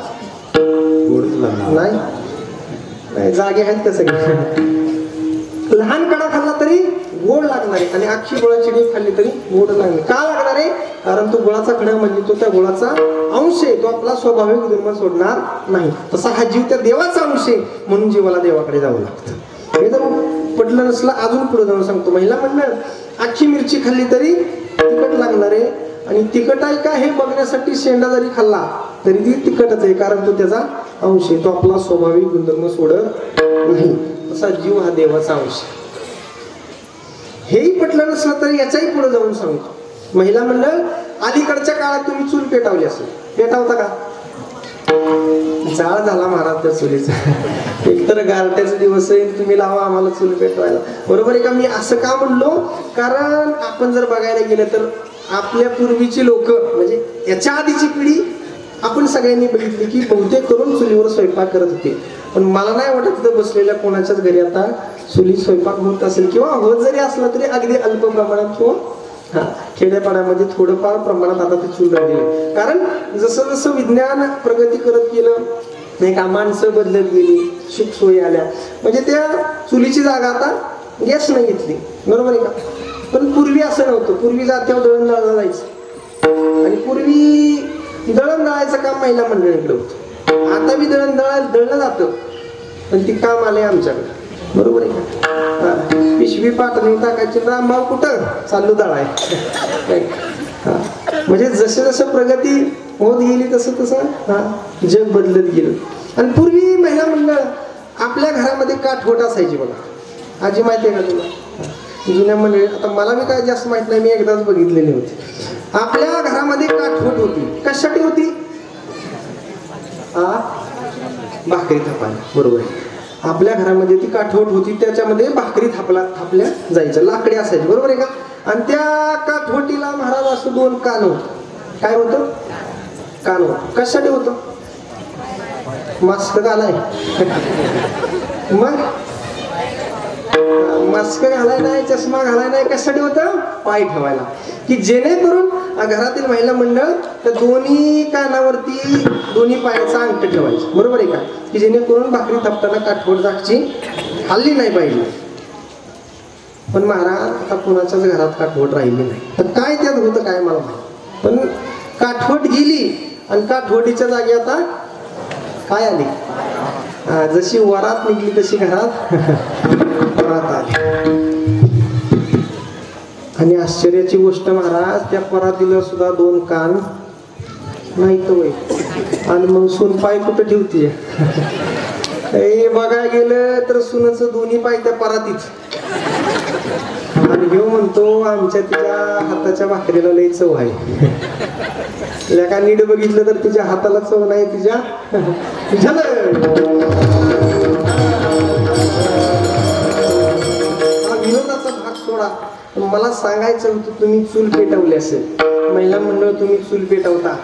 नाही. जागे आहेत का सगळे? लहान कडा खाल्ला तरी गोड लागणार आहे आणि अख्खी गुळाची ढेप खाल्ली तरी गोड लागणार. का लागणार आहे? कारण तो गुळाचा खडा म्हणजे तो त्या गुळाचा अंश आहे. तो आपला स्वाभाविक धर्म सोडणार नाही. तसा हा जीव त्या देवाचा अंश आहे म्हणून जीवाला देवाकडे जावं लागतं. हे जर पटलं नसलं अजून पुढे जाऊन सांगतो. महिला मंडळ अख्खी मिरची खाल्ली तरी तिखट लागणार आहे आणि तिखट आहे का हे बघण्यासाठी शेंडा जरी खाल्ला तरी ती तिखटच आहे कारण तो त्याचा अंश आहे. तो आपला स्वाभाविक गुणधर्म सोडत नाही. तसा जीव हा देवाचा अंश. हेही पटलं नसलं तरी याच्याही पुढे जाऊन सांगतो. महिला मंडळ अलीकडच्या काळात तुम्ही चूल पेटावली असेल. पेटावता का? जाळ झाला महाराज त्या चुलीचा. एकतर गारट्याचे दिवस आहे तुम्ही लावा आम्हाला चूल पेटवायला बरोबर आहे का? मी असं का म्हणलो कारण आपण जर बघायला गेलं तर आपल्या पूर्वीची लोक म्हणजे याच्या आधीची पिढी आपण सगळ्यांनी बघितली की बहुतेक करून चुलीवर स्वयंपाक करत होते. पण मला नाही वाटत तिथं बसलेल्या कोणाच्याच घरी आता चुली स्वयंपाक होत असेल किंवा होत जरी असला तरी अगदी अल्प प्रमाणात किंवा खेड्यापाड्यामध्ये थोडंफार प्रमाणात आता ते चूल राहिलेले. कारण जसं जसं विज्ञान प्रगती करत गेलं नाही का माणसं बदलत गेली सुख सोयी आल्या म्हणजे त्या चुलीची जागा आता गॅस नाही घेतली बरोबर आहे का? पण पूर्वी असं नव्हतं. पूर्वी जात्यावर दळण दळलं जायचं आणि पूर्वी दळण दळायचं काम महिला मंडळीकडे होतं. आता बी दळलं जातं पण ती काम आलंय आमच्याकडे बरोबर आहे का? पिशवी पाठवून टाकायची रामभाव कुठं चालू दळाय. म्हणजे जसं जसं प्रगती होत गेली तसं तसं जग बदलत गेलं. आणि पूर्वी महिला मंडळ आपल्या घरामध्ये काठवट असायची बघा. आजी माहिती आहे का तुला? जुन्या मंडळी आता मला बी काय जास्त माहित नाही मी एकदाच बघितलेली होती. आपल्या घरामध्ये काठवट होती. कशासाठी होती? भाकरी थापायला बरोबर आहे. आपल्या घरामध्ये ती काठवट होती त्याच्यामध्ये भाकरी थापल्या जायचं लाकडी असायची बरोबर आहे का? आणि त्या काठवटीला महाराज असं 2 कान होत. काय होतं? कान होत. कशासाठी होतं? मास्क घालाय मग मास्क घालाय नाही चष्मा घालाय नाही कशासाठी होतं? पाय ठेवायला की जेणेकरून घरातील महिला मंडळ त्या दोन्ही कानावरती दोन्ही पायाचा अंगठ ठेवायचं बरोबर आहे का? की जेणेकरून भाकरी थापताना काठवट जागची हल्ली नाही पाहिजे. पण महाराज आता कुणाच्याच घरात काठवट राहिली नाही. तर काय त्यात होतं काय मला माहिती, पण काठवट गेली आणि काठवटीच्या जागी आता काय आली? जशी वरात निघली तशी घरात परात आली. आणि आश्चर्याची गोष्ट महाराज, त्या परातीला सुद्धा 2 कान नाही तर वय. आणि मग सून पाय कुठं ठेवते? हे बघायला गेलं तर सुनाचं दोन्ही पाय त्या परातीत. आणि घेऊ म्हणतो आमच्या तिच्या हाताच्या भाकरीला लई चव आहे. का नीट बघितलं तर तिच्या हाताला चव नाही, तिच्या विनोदाचा भाग सोडा. मला सांगायचं होतं, तुम्ही चूल पेटवली असेल. महिला मंडळ तुम्ही चूल पेटवता,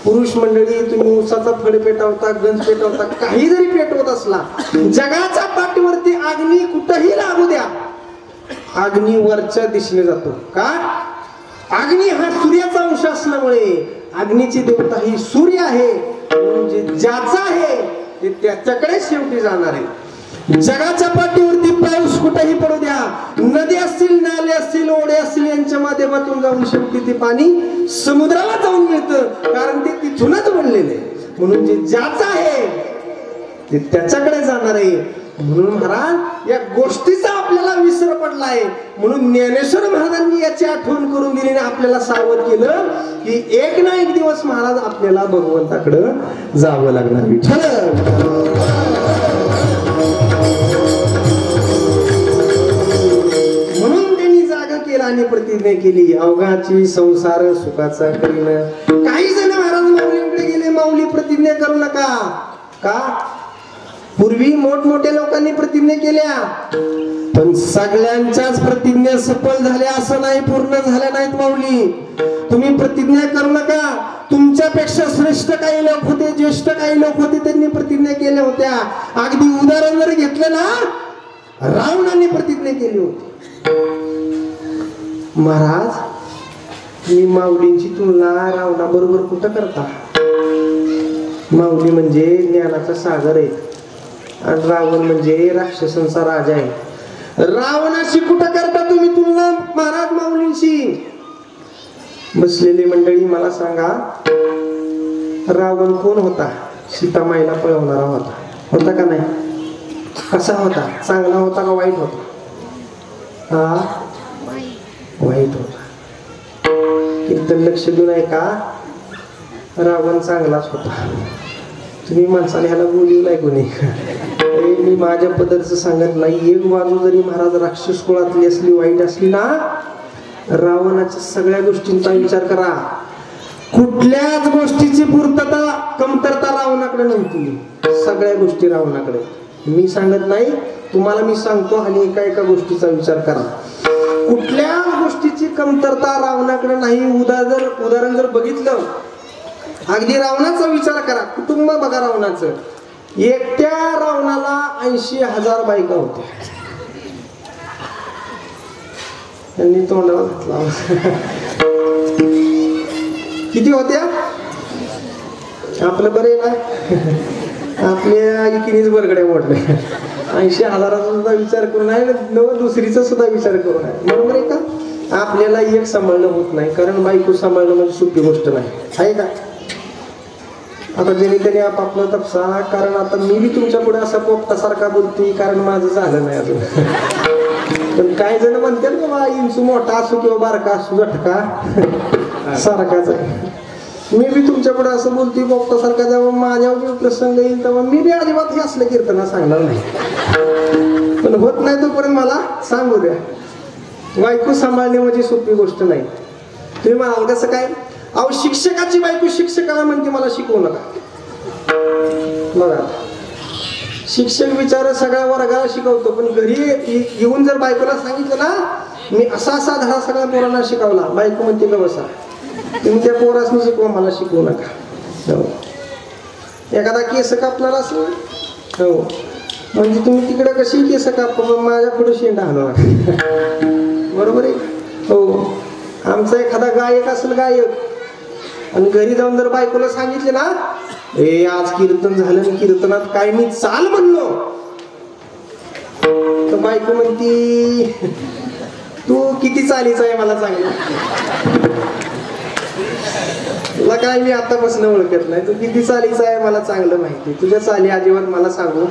पुरुष मंडळी तुम्ही उसाचा फड पेटवता, गंज पेटवता, काही जरी पेटवत असला, जगाच्या पाठीवरती अग्नी कुठंही लागू द्या, अग्नी वरच्या दिशेने जातो. का? अग्नी हा सूर्याचा अंश असल्यामुळे अग्नीची देवता ही सूर्य आहे. म्हणजे ज्याचा आहे ते त्याच्याकडे शेवटी जाणार आहे. जगाच्या पाठीवरती पाऊस कुठेही पडू द्या, नदी असतील, नाले असतील, ओढे असतील, यांच्या माध्यमातून जाऊन शेवटी ते पाणी समुद्राला जाऊन मिळतं, कारण ते तिथूनच बनलेलं आहे. म्हणून जे ज्याचं आहे ते त्याच्याकडे जाणार आहे. म्हणून महाराज या गोष्टीचा आपल्याला विसर पडलाय. म्हणून ज्ञानेश्वर महाराजांनी याची आठवण करून दिली आणि आपल्याला सावध केलं की एक ना एक दिवस महाराज आपल्याला भगवंताकडे जावं लागणार. म्हणून त्यांनी जागा केला आणि प्रतिज्ञा केली, अवघाची संसार सुखाचा करीन. काही जण महाराज माऊलींकडे गेले, माऊली प्रतिज्ञा करू नका. का? पूर्वी मोठमोठ्या लोकांनी प्रतिज्ञा केल्या, पण सगळ्यांच्याच प्रतिज्ञा सफल झाल्या असं नाही, पूर्ण झाल्या नाहीत. माऊली तुम्ही प्रतिज्ञा करू नका. तुमच्यापेक्षा श्रेष्ठ काही लोक होते, ज्येष्ठ काही लोक होते, त्यांनी प्रतिज्ञा केल्या होत्या. अगदी उदाहरण जर घेतलं ना, रावणाने प्रतिज्ञा केली होती. महाराज मी माऊलींची तुलना रावणाबरोबर कुठं करता? माऊली म्हणजे ज्ञानाचा सागर आहे आणि रावण म्हणजे राक्षसांचा राजा आहे. रावणाशी कुठं करता तुम्ही तुलना महाराज माऊलींशी? बसलेली मंडळी मला सांगा, रावण कोण होता? सीतामाईला पळवणारा होता. होता का नाही? कसा होता? चांगला होता का वाईट होता? हा, वाईट होता. एकदम लक्ष देऊन ऐका, रावण चांगलाच होता. तुम्ही माणसाने ह्याला बोलू कोणी? मी माझ्या पद्धतीचं सांगत नाही. एक बाजू जरी महाराज राक्षस कुळातली असली, वाईट असली ना, रावणाच्या सगळ्या गोष्टींचा विचार करा. कुठल्याच गोष्टीची पूर्तता, कमतरता रावणाकडे नव्हती. सगळ्या गोष्टी रावणाकडे. मी सांगत नाही, तुम्हाला मी सांगतो आणि एका एका गोष्टीचा विचार करा. कुठल्या गोष्टीची कमतरता रावणाकडे नाही. उदाहरण जर बघितलं, अगदी रावणाचा विचार करा. कुटुंब बघा रावणाचं. एकट्या रावणाला 80,000 बायका होत्या. त्यांनी तोंडाला घातला. किती होत्या? आपलं बरे ना, आपल्या इकिनीच बरगड्या मोडल्या. 80,000चा सुद्धा विचार करून आहे, दुसरीचा सुद्धा विचार करून आहे. बरोबर आहे का? आपल्याला एक सांभाळणं होत नाही, कारण बायको सांभाळणं म्हणजे सोपी गोष्ट नाही, आहे का? आता ज्याने त्याने आपापला तपसा. कारण आता मी बी तुमच्या पुढे असा पोपटासारखा बोलतोय, कारण माझं झालं नाही अजून. पण काही जण म्हणतात बाबा, इंचू मोठा असो किंवा बारका असो, झटका सारखाच आहे. मी बी तुमच्या पुढे असं बोलतोय पोपटासारखा. जेव्हा माझ्यावर प्रसंग येईल तेव्हा मी बी अजिबात हे असलं कीर्तना सांगणार नाही. पण होत नाही तोपर्यंत मला सांगू द्या. बायको सांभाळणे म्हणजे सोपी गोष्ट नाही. तुम्ही म्हणाल कसं काय? अहो, शिक्षकाची बायको शिक्षकाला म्हणते मला शिकवू नका. बघा, शिक्षक बिचारा सगळ्या वर्गाला शिकवतो, पण घरी येऊन जर बायकोला सांगितलं ना, मी असा असा धडा सगळ्या पोरांना शिकवला, बायको म्हणते का बसा, तुम्ही त्या पोरासनी शिकवा, मला शिकवू नका. हो. एखादा केस कापणार असेल, हो, म्हणजे तुम्ही तिकडे कशी केस काप, माझ्या पुढे शेंडा हलवा. बरोबर आहे? हो. आमचा एखादा गायक असेल, गायक, आणि घरी जाऊन जर बायकोला सांगितले ना, ए आज कीर्तन झालं, कीर्तनात काय मी चाल म्हणलो, तर बायको म्हणती तू किती चालीचा आहे मला चांगलं. तुला काय मी आतापासून ओळखत नाही. तू किती चालीचा आहे मला चांगलं माहिती. तुझ्या चाली अजिबात मला सांगू.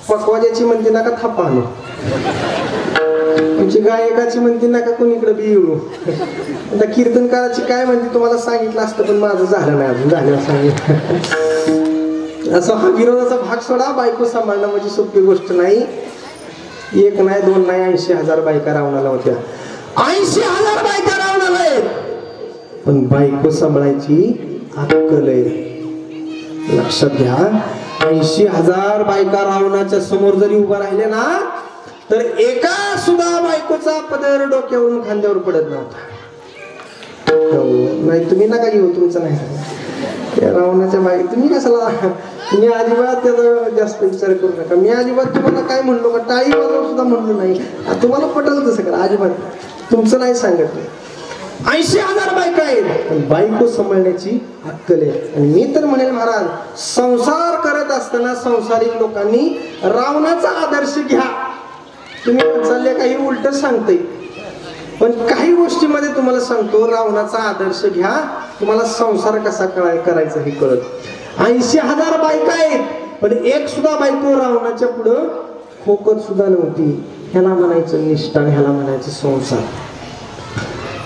पकवाजाची म्हणते ना का थापा आणू. तुमची गायकाची म्हणते ना का कोणीकडे बी येऊ. आता कीर्तनकाराची काय म्हणते तुम्हाला सांगितलं असतं पण माझं झालं नाही अजून. झाल्यावर सांगितलं. असं हा विरोधाचा भाग सोडा. बायको सांभाळणं म्हणजे सोपी गोष्ट नाही. 1 नाही 2 नाही 80,000 बायका रावणाला होत्या. 80,000 बायका रावणाला आहेत. पण बायको सांभाळायची अक्कल आहे. लक्षात घ्या. 80,000 बायका रावणाच्या समोर जरी उभा राहिले ना तर एका सुद्धा बायकोचा पदर डोक्यावरून खांद्यावर पडत नव्हता. नाही तुम्ही नका घेऊ. तुमचं नाही त्या रावणाच्या बाई. तुम्ही कशाला. तुम्ही अजिबात त्याचा जास्त विचार करू नका. मी अजिबात तुम्हाला काय म्हणलो का टाळी वाजवून सुद्धा म्हणलो नाही. तुम्हाला पटलं तसं करा. अजिबात तुमचं नाही सांगत. 80,000 बायका आहेत पण बायको सांभाळण्याची अक्कल आहे. आणि मी तर म्हणेल महाराज संसार करत असताना संसारिक लोकांनी रावणाचा आदर्श घ्या. तुम्ही चालले काही उलट सांगते पण काही गोष्टीमध्ये तुम्हाला सांगतो रावणाचा आदर्श घ्या. तुम्हाला संसार कसा करायचा हे कळत. 80,000 बायका आहेत पण एक सुद्धा बायको रावणाच्या पुढं खोकत सुद्धा नव्हती. ह्याला म्हणायचं निष्ठा. ह्याला म्हणायचं संसार.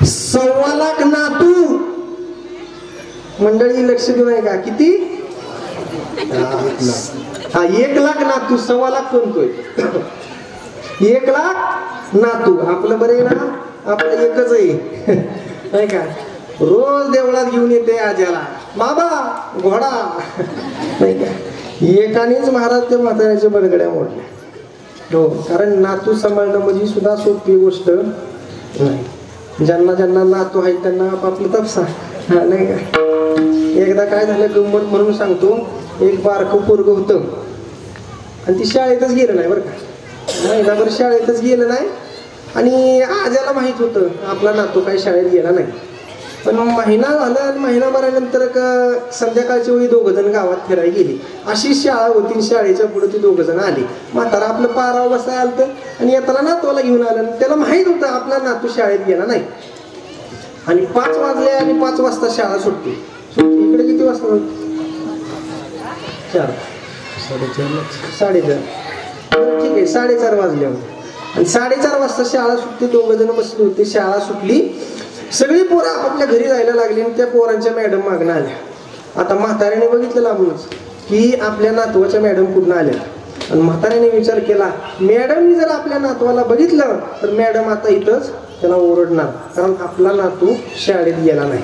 1.25 लाख नातू मंडळी लक्ष देऊ नये का. किती. 1 लाख नातू. 1.25 लाख कोणतोय. 1 लाख नातू. आपलं बरं आहे ना. आपलं एकच आहे नाही का. रोज देवळात घेऊन येते आज्याला बाबा घोडा नाही का. एकानेच महाराज त्या म्हाताऱ्याच्या बडगड्या मोडल्या. हो कारण नातू सांभाळणं म्हणजे सुद्धा सोपी गोष्ट नाही. ज्यांना ज्यांना नातू आहेत त्यांना आपापलं तपसा नाही का. एकदा काय झालं गंमत म्हणून सांगतो. एक बारकं पोरगं होतं आणि ती शाळेतच गेलं नाही बरं का. महिनाभर शाळेतच गेलं नाही. आणि आज्याला माहित होतं आपला नातू काही शाळेत गेला नाही. पण महिना झाला आणि महिनाभरानंतर संध्याकाळच्या वेळी 2 जण गावात फिरायला गेली. अशी शाळा होती. शाळेच्या पुढे ती 2 जण आली. म्हातारा आपलं पारावर बसायला आलं आणि येताना नातूला घेऊन आलं. त्याला माहित होतं आपला नातू शाळेत गेला नाही. आणि 5 वाजले आणि 5 वाजता शाळा सुटते. इकडे किती वाजता. 4 साडेचार. ठीक आहे 4:30 वाजले आणि 4:30 वाजता शाळा सुटते. 2 जण बसले होते. शाळा सुटली. सगळी पोरं आपापल्या घरी जायला लागली आणि त्या पोरांच्या मॅडम मागणं आल्या. आता म्हाताऱ्याने बघितलं लांबूनच की आपल्या नातवाच्या मॅडम कुठून आल्या. आणि म्हाताऱ्याने विचार केला मॅडमनी जर आपल्या नातवाला बघितलं तर मॅडम आता इथंच त्याला ओरडणार कारण आपला नातू शाळेत गेला नाही.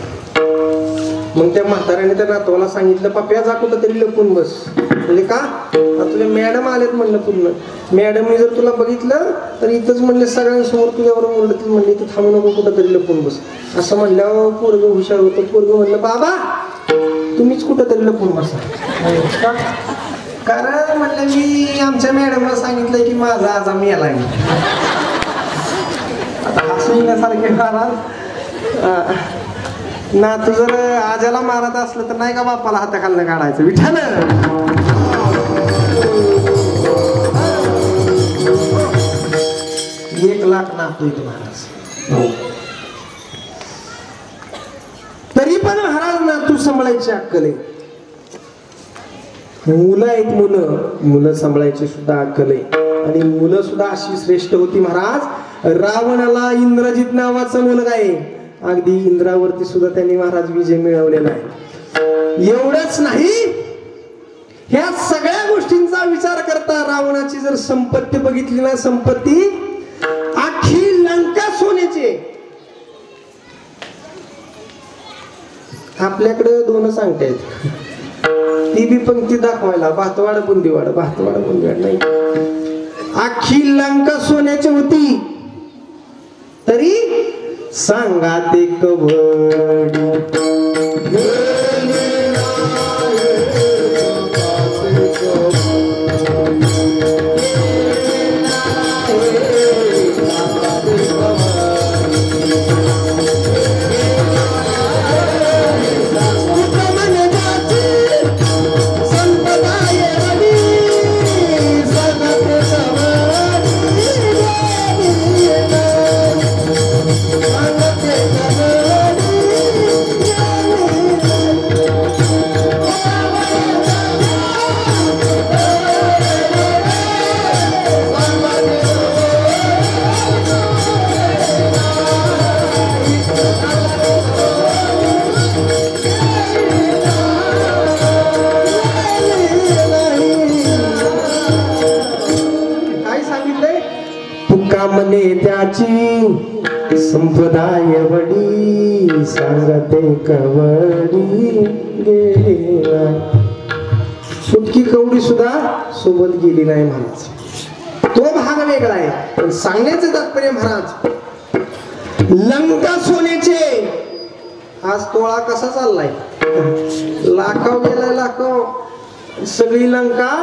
मग त्या म्हाताऱ्याने त्या नातवाला सांगितलं पप्या जा कुठं तरी लपून बस. म्हणजे का तुझ्या मॅडम आलेत म्हणलं पूर्ण. मॅडमने जर तुला बघितलं तर इथंच म्हणले सगळ्यांसमोर तुझ्यावर ओरडतील म्हणले इथं थांबू नको कुठं तरी लपून बस. असं म्हणल्यावर पोरगं हुशार होतं. पोरगं म्हणलं बाबा तुम्हीच कुठं तरी लपून बसा. कारण म्हणलं मी आमच्या मॅडमला सांगितलंय की माझा आज आम्ही याला आता हसून येण्यासारखे महाराज. नातू जर आज्याला मारत असलं तर नाही का बापाला हाताखालनं काढायचं. विठाल 1 लाख नातू महाराज. तरी पण महाराज नातू सांभाळायची अक्कल आहे. मुलं आहेत. मुलं सांभाळायची सुद्धा अक्कल आहे. आणि मुलं सुद्धा अशी श्रेष्ठ होती महाराज. रावणाला इंद्रजित नावाचा मुलगा आहे. अगदी इंद्रावरती सुद्धा त्यांनी महाराज विजय मिळवलेला आहे. एवढंच नाही ह्या सगळ्या गोष्टींचा विचार करता रावणाची जर संपत्ती बघितली ना संपत्ती अख्खी लंका सोन्याची. आपल्याकडे 2 सांगतायत. ती बी पंक्ती दाखवायला भातवाड बुंदीवाड नाही. अख्खी लंका सोन्याची होती तरी सांगा ते कवडी. त्याची संपदाय वडी सांगते कवडी गेला. सुटकी कवडी सुद्धा सोबत गेली नाही महाराज. तो भाग वेगळा आहे. पण सांगण्याचं तात्पर्य महाराज, लंका सोन्याचे, आज तोळा कसा चाललाय, लाखाव गेलाय लाखाव, सगळी लंका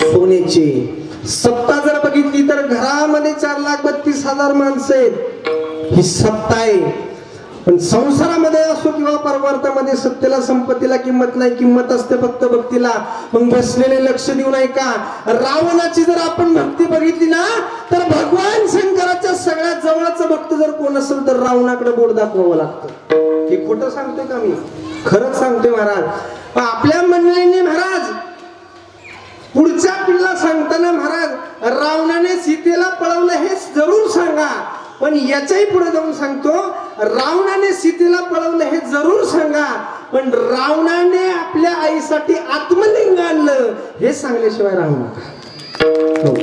सोन्याची. सत्ता जर बघितली तर घरामध्ये 4,32,000 माणसं आहेत, ही सत्ता आहे. पण संसारामध्ये असो किंवा परमार्थामध्ये सत्तेला संपत्तीला किंमत नाही, किंमत असते फक्त भक्तीला. मग बसलेले लक्ष देऊ नाही का, रावणाची जर आपण भक्ती बघितली ना तर भगवान शंकराच्या सगळ्यात जवळचं भक्त जर कोण असेल तर रावणाकडे बोट दाखवावं लागतं. हे खोटं सांगतोय का मी, खरंच सांगतोय महाराज. आपल्या मंडळीने महाराज पुढच्या पिढीला सांगताना महाराज रावणाने सीतेला पळवलं हे जरूर सांगा, पण याच्याही पुढे जाऊन सांगतो रावणाने सीतेला पळवलं हे जरूर सांगा, पण रावणाने आपल्या आईसाठी आत्मलिंग आणलं हे सांगल्याशिवाय राहू नका. हो.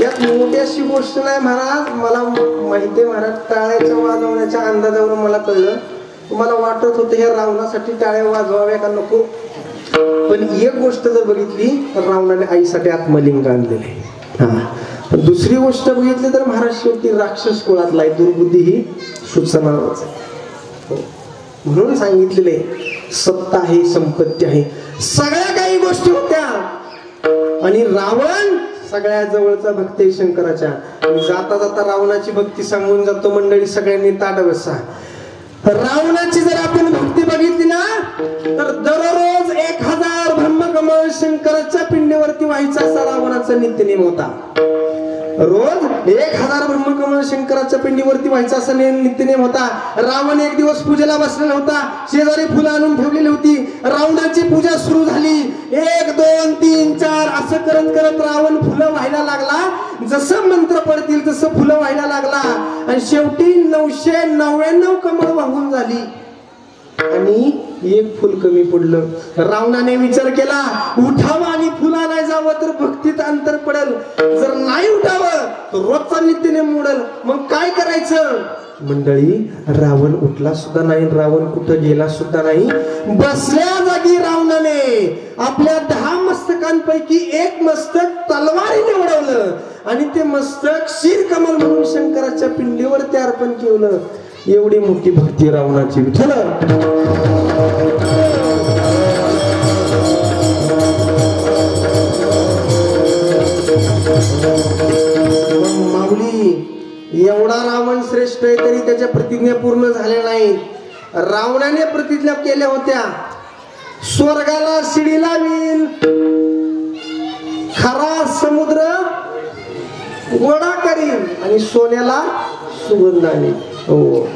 यात मोठी अशी गोष्ट नाही महाराज. मला माहिती आहे महाराज, टाळ्याच्या वाजवण्याच्या अंदाजावरून मला कळलं, तुम्हाला वाटत होतं हे रावणासाठी टाळ्या वाजवाव्या का नको, पण एक गोष्ट जर बघितली तर रावणाने आईसाठी आत्मलिंग आणलेले. पण दुसरी गोष्ट बघितली तर महाराज शेवटी राक्षस कुळातला आहे, दुर्बुद्धी ही सूचनाच आहे. म्हणून सांगितलेले सत्ता आहे, संपत्ती आहे, सगळ्या काही गोष्टी होत्या. आणि रावण सगळ्या जवळचा भक्त शंकराच्या. जाता जाता रावणाची भक्ती सांगून जातो मंडळी, सगळ्यांनी ताट बसा. रावणाची जर आपण भक्ती बघितली ना तर दररोज 1000 ब्रह्मकमळ शंकराच्या पिंडीवरती व्हायचा असा रावणाचा नित्यनेम होता. रोज 1000 ब्रह्मकमळ शंकराच्या पिंडीवरती व्हायचा असा नित्यनेम होता. रावण एक दिवस पूजेला बसलेला होता, शेजारी फुलं आणून ठेवलेली होती. रावणाची पूजा सुरू झाली. 1 2 3 4 असं करत करत रावण फुलं व्हायला लागला. जसं मंत्र पडतील तसं फुलं व्हायला लागला आणि शेवटी 999 कमळ वाहून झाली आणि एक फुल कमी पडलं. रावणाने विचार केला, उठावं आणि फुला नाही जावं तर भक्तीत अंतर पडेल, जर नाही उठावं तर रोजचा नित्यनेम मोडल. मग काय करायचं मंडळी? रावण उठला सुद्धा नाही, रावण कुठं गेला सुद्धा नाही. बसल्या जागी रावणाने आपल्या 10 मस्तकांपैकी एक मस्तक तलवारीने उडवलं आणि ते मस्तक क्षीरकमल म्हणून शंकराच्या पिंडीवरती अर्पण केलं. एवढी मोठी भक्ती रावणाची. विठ्ठल माऊली, एवढा रावण श्रेष्ठ आहे तरी त्याच्या प्रतिज्ञा पूर्ण झाल्या नाही. रावणाने प्रतिज्ञा केल्या होत्या, स्वर्गाला शिडी लावील, खरा समुद्र वडा करील आणि सोन्याला सुगंध आणील. हो,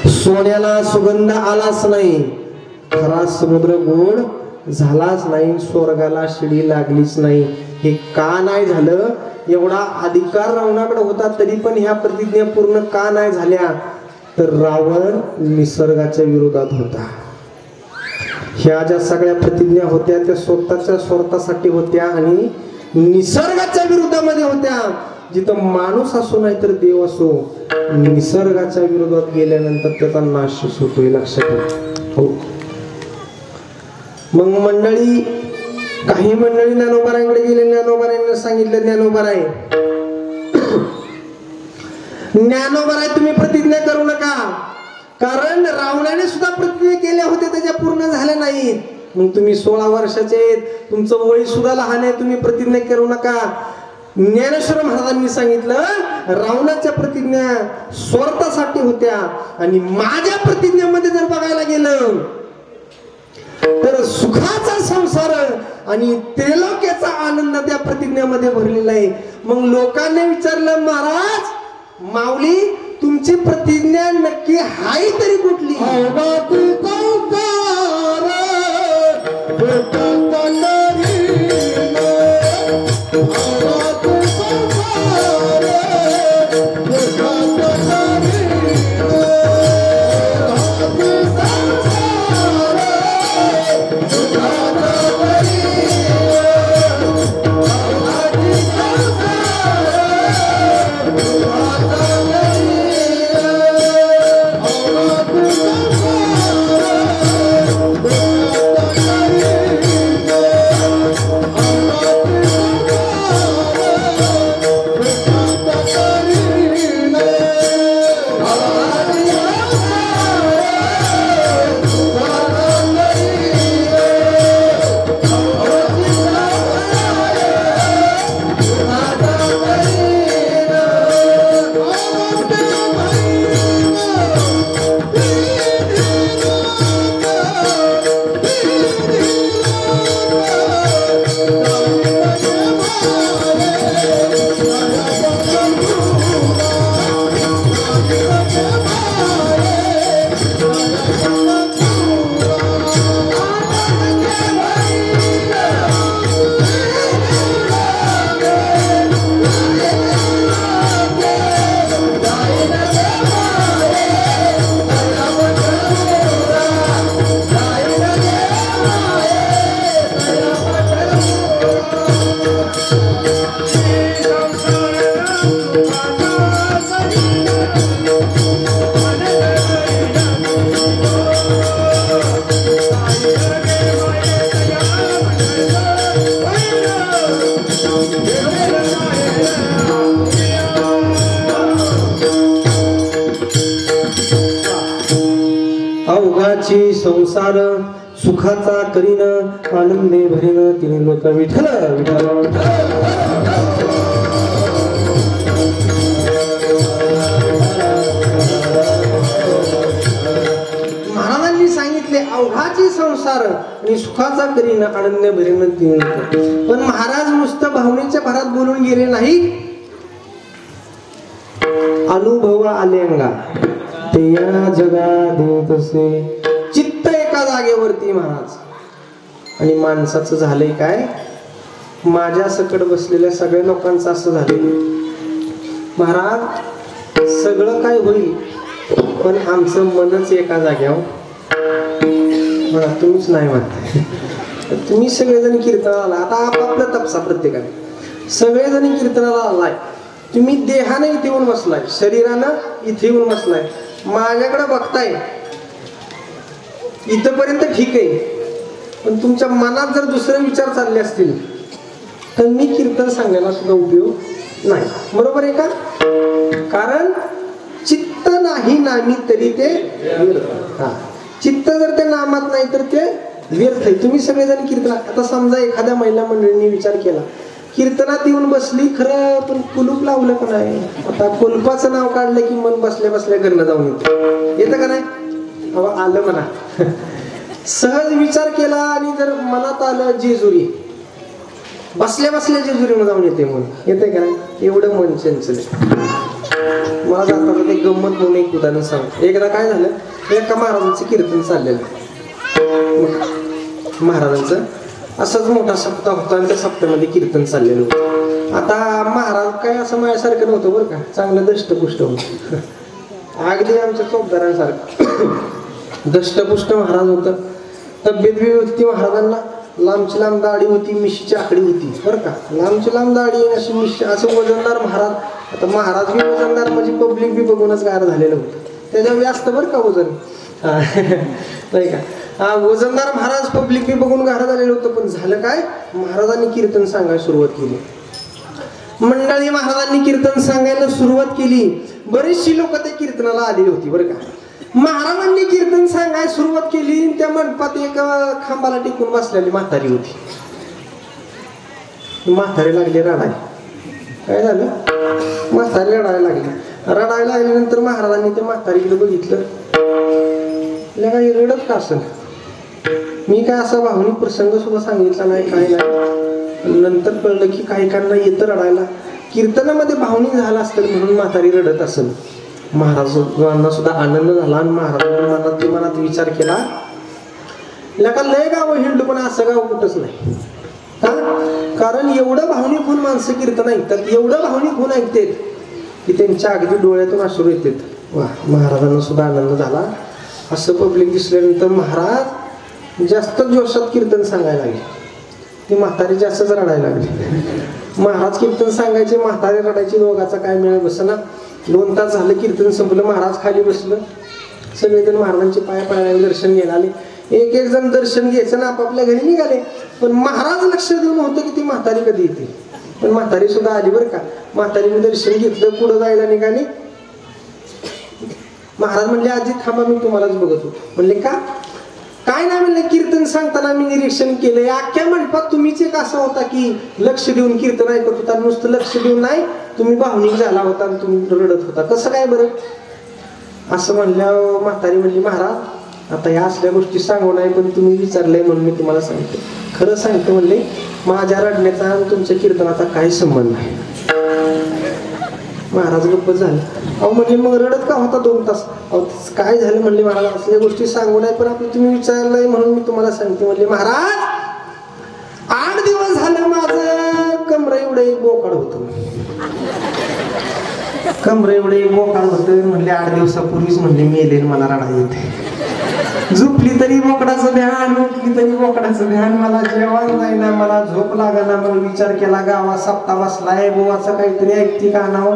सोन्याला सुगंध आलाच नाही, खरा समुद्र गोड झालाच नाही, स्वर्गाला शिडी लागलीच नाही. हे का नाही झालं? एवढा अधिकार रावणाकडे होता तरी पण ह्या प्रतिज्ञा पूर्ण का नाही झाल्या? तर रावण निसर्गाच्या विरोधात होता. ह्या ज्या सगळ्या प्रतिज्ञा होत्या त्या स्वतःच्या स्वार्थासाठी होत्या आणि निसर्गाच्या विरोधामध्ये होत्या. जिथं माणूस असो नाही तर देव असो, निसर्गाच्या विरोधात गेल्यानंतर त्याचा नाशच होतोय, लक्षात घ्या. हो. मग मंडळी, काही मंडळी ज्ञानोबारांकडे गेले, ज्ञानोबारांना सांगितलं ज्ञानोबाराय ज्ञानोबाराय तुम्ही प्रतिज्ञा करू नका, कारण रावणाने सुद्धा प्रतिज्ञा केल्या होत्या त्याच्या पूर्ण झाल्या नाहीत. मग तुम्ही 16 वर्षाचे आहेत, तुमचं वय सुद्धा लहान आहे, तुम्ही प्रतिज्ञा करू नका. ज्ञानेश्वर महाराजांनी सांगितलं रावणाच्या प्रतिज्ञा स्वार्थासाठी होत्या आणि माझ्या प्रतिज्ञेमध्ये जर बघायला गेलं तर सुखाचा संसार आणि त्रिलोक्याचा आनंद त्या प्रतिज्ञेमध्ये भरलेला आहे. मग लोकांनी विचारलं, महाराज माऊली तुमची प्रतिज्ञा नक्की हाय तरी कुठली? अवघाची संसार सुखाचा करीन आनंदे भरीन तिने लोक विठ्ठल विठ्ठल महाराजांनी सांगितले अवघाची संसार आणि सुखाचा करीन आनंद भरीन तिने लोक. पण महाराज नुसतं भावनेच्या भरात बोलून गेले नाही, अनुभव आलेंगा ते या जगा देत असे. चित्त एका जागेवरती महाराज. आणि माणसाचं झालंय काय, माझ्या सकट बसलेल्या सगळ्या लोकांचं असं झालंय, महाराज सगळं काय होईल पण आमचं मनच एका जाग्यावर. मला तुम्हीच नाही म्हणताय. तुम्ही सगळेजण कीर्तनाला, आता आपापला तपसा प्रत्येकाने सगळेजण कीर्तनाला आलाय. तुम्ही देहाने इथे येऊन बसलाय, शरीरानं इथे येऊन बसलाय, माझ्याकडे बघताय, इथपर्यंत ठीक आहे. पण तुमच्या मनात जर दुसरे विचार चालले असतील तर मी कीर्तन सांगायला सुद्धा उपयोग नाही. बरोबर आहे का? कारण चित्त नाही नामी तरी ते व्यर्थ. चित्त जर ते नामात नाही तर ते व्यर्थ आहे. तुम्ही सगळेजण कीर्तन, आता समजा एखाद्या महिला मंडळींनी विचार केला, कीर्तनात येऊन बसली खरं पण कुलूप लावलं का नाही, आता कुलपाचं नाव काढलं की मन बसल्या बसल्या घरनं जाऊन येतं का नाही? आलं म्हणा. सहज विचार केला आणि जर मनात आलं जेजुरी, बसल्या बसल्या जेजुरीमध्ये जाऊन येते मन, येते का नाही? एवढं मन चंचल. मला जाताना ते गंमत म्हणून एक उदाहरण सांग. एकदा काय झालं, एका महाराजांचं कीर्तन चाललेलं, महाराजांचं असंच मोठा सप्ताह होता आणि त्या सप्ताहामध्ये कीर्तन चाललेलं होतं. आता महाराज काय असं माझ्यासारखं नव्हतं बरं का, चांगलं दष्टपुष्ट होतं, अगदी आमच्या चौकदारांसारखं दष्टपुष्ट महाराज होतं. तब्येत बी होती महाराजांना, लांबची लांब दाढी होती, मिशीची आकडी होती बरं का, लांबची लांब दाढी अशी मिशी, असं वजनदार महाराज. आता महाराज बी वजनदार म्हणजे पब्लिक बी बघूनच गार झालेलं होतं, त्याच्यावर जास्त बरं का वजन नाही का. वजनदार महाराज, पब्लिक बी बघून गार झालेलं होतं. पण झालं काय, महाराजांनी कीर्तन सांगायला सुरुवात केली. मंडळी महाराजांनी कीर्तन सांगायला सुरुवात केली. बरीचशी लोक त्या कीर्तनाला आलेली होती बरं का. महाराजांनी कीर्तन सांगायला सुरुवात केली. त्या मंडपात एक खांबाला टिकून बसलेली म्हातारी होती. म्हातारी लागली रडाय. काय झालं, म्हातारी रडायला लागली. रडायला लागल्यानंतर महाराजांनी त्या म्हातारीकडे बघितलं, काही रडत का असेल. मी काय असा भावनिक प्रसंग सुद्धा सांगितला नाही, काय नाही. नंतर कळलं की काही काहींना येतं रडायला, कीर्तनामध्ये भावनिक झाला असेल म्हणून म्हातारी रडत असेल. महाराजांना सुद्धा आनंद झाला आणि महाराजांनी मनात विचार केला, लका लय गाव हिंडू पण असं गाव कुठंच नाही. का? कारण एवढं भावनिक होऊन माणसं कीर्तन ऐकतात, एवढं भावनिक होऊन ऐकतात की त्यांच्या अगदी डोळ्यातून अश्रू येतात. वा, महाराजांना सुद्धा आनंद झाला. असं पब्लिक दिसल्यानंतर महाराज जास्त जोशात कीर्तन सांगायला लागले. ती म्हातारी जास्तच रडायला लागली. महाराज कीर्तन सांगायचे, म्हातारे रडायची, दोघाचा काय मिळाल बसना. 2 तास झालं कीर्तन संपलं, महाराज खाली बसलं. सगळेजण महाराजांचे पाय पडायला दर्शन घ्यायला आले. एक एक जण दर्शन घ्यायचं ना आपापल्या घरी निघाले. पण महाराज लक्ष देऊन होतं की ती म्हातारी कधी येते. पण म्हातारी सुद्धा आली बरं का. म्हातारीने दर्शन घेतलं, पुढं जायला निघाली. महाराज म्हणले आजी थांबा, मी तुम्हालाच बघत होतो. म्हणले का? काय नाही म्हणले, कीर्तन सांगताना मी निरीक्षण केलंय, अख्ख्या मंडपात तुम्हीच एक असा होता की लक्ष देऊन कीर्तन ऐकत होता. नुसतं लक्ष देऊन नाही, तुम्ही भावनिक झाला होता आणि तुम्ही रडत होता. कसं काय बरं? असं म्हणल्यावर म्हातारी म्हणली महाराज आता ह्या असल्या गोष्टी सांगू नाही, पण तुम्ही विचारलंय म्हणून मी तुम्हाला सांगतो. खरं सांगतो म्हणले, माझ्या रडण्याचा आणि तुमच्या कीर्तनाचा काही संबंध नाही. महाराज गप्प झाले. अहो म्हणले मग रडत का होता 2 तास? अहो काय झालं म्हणले महाराज, असल्या गोष्टी सांगू नाही, पण आपलं तुम्ही विचारलंय म्हणून मी तुम्हाला सांगते. म्हणले महाराज 8 दिवस झालं माझं कमरे एवढे बोकाड होतं. कमरे एवढे बोकाड होतं. म्हणले 8 दिवसापूर्वीच म्हणले मेले, मला रडा येते. झोपली तरी बोकडाचं ध्यान, उठली तरी बोकडाचं ध्यान, मला जेवण जाईना, मला झोप लागाना. मग विचार केला गावात सप्ताह बसलाय, बोवाचं काहीतरी ऐकती का नाव,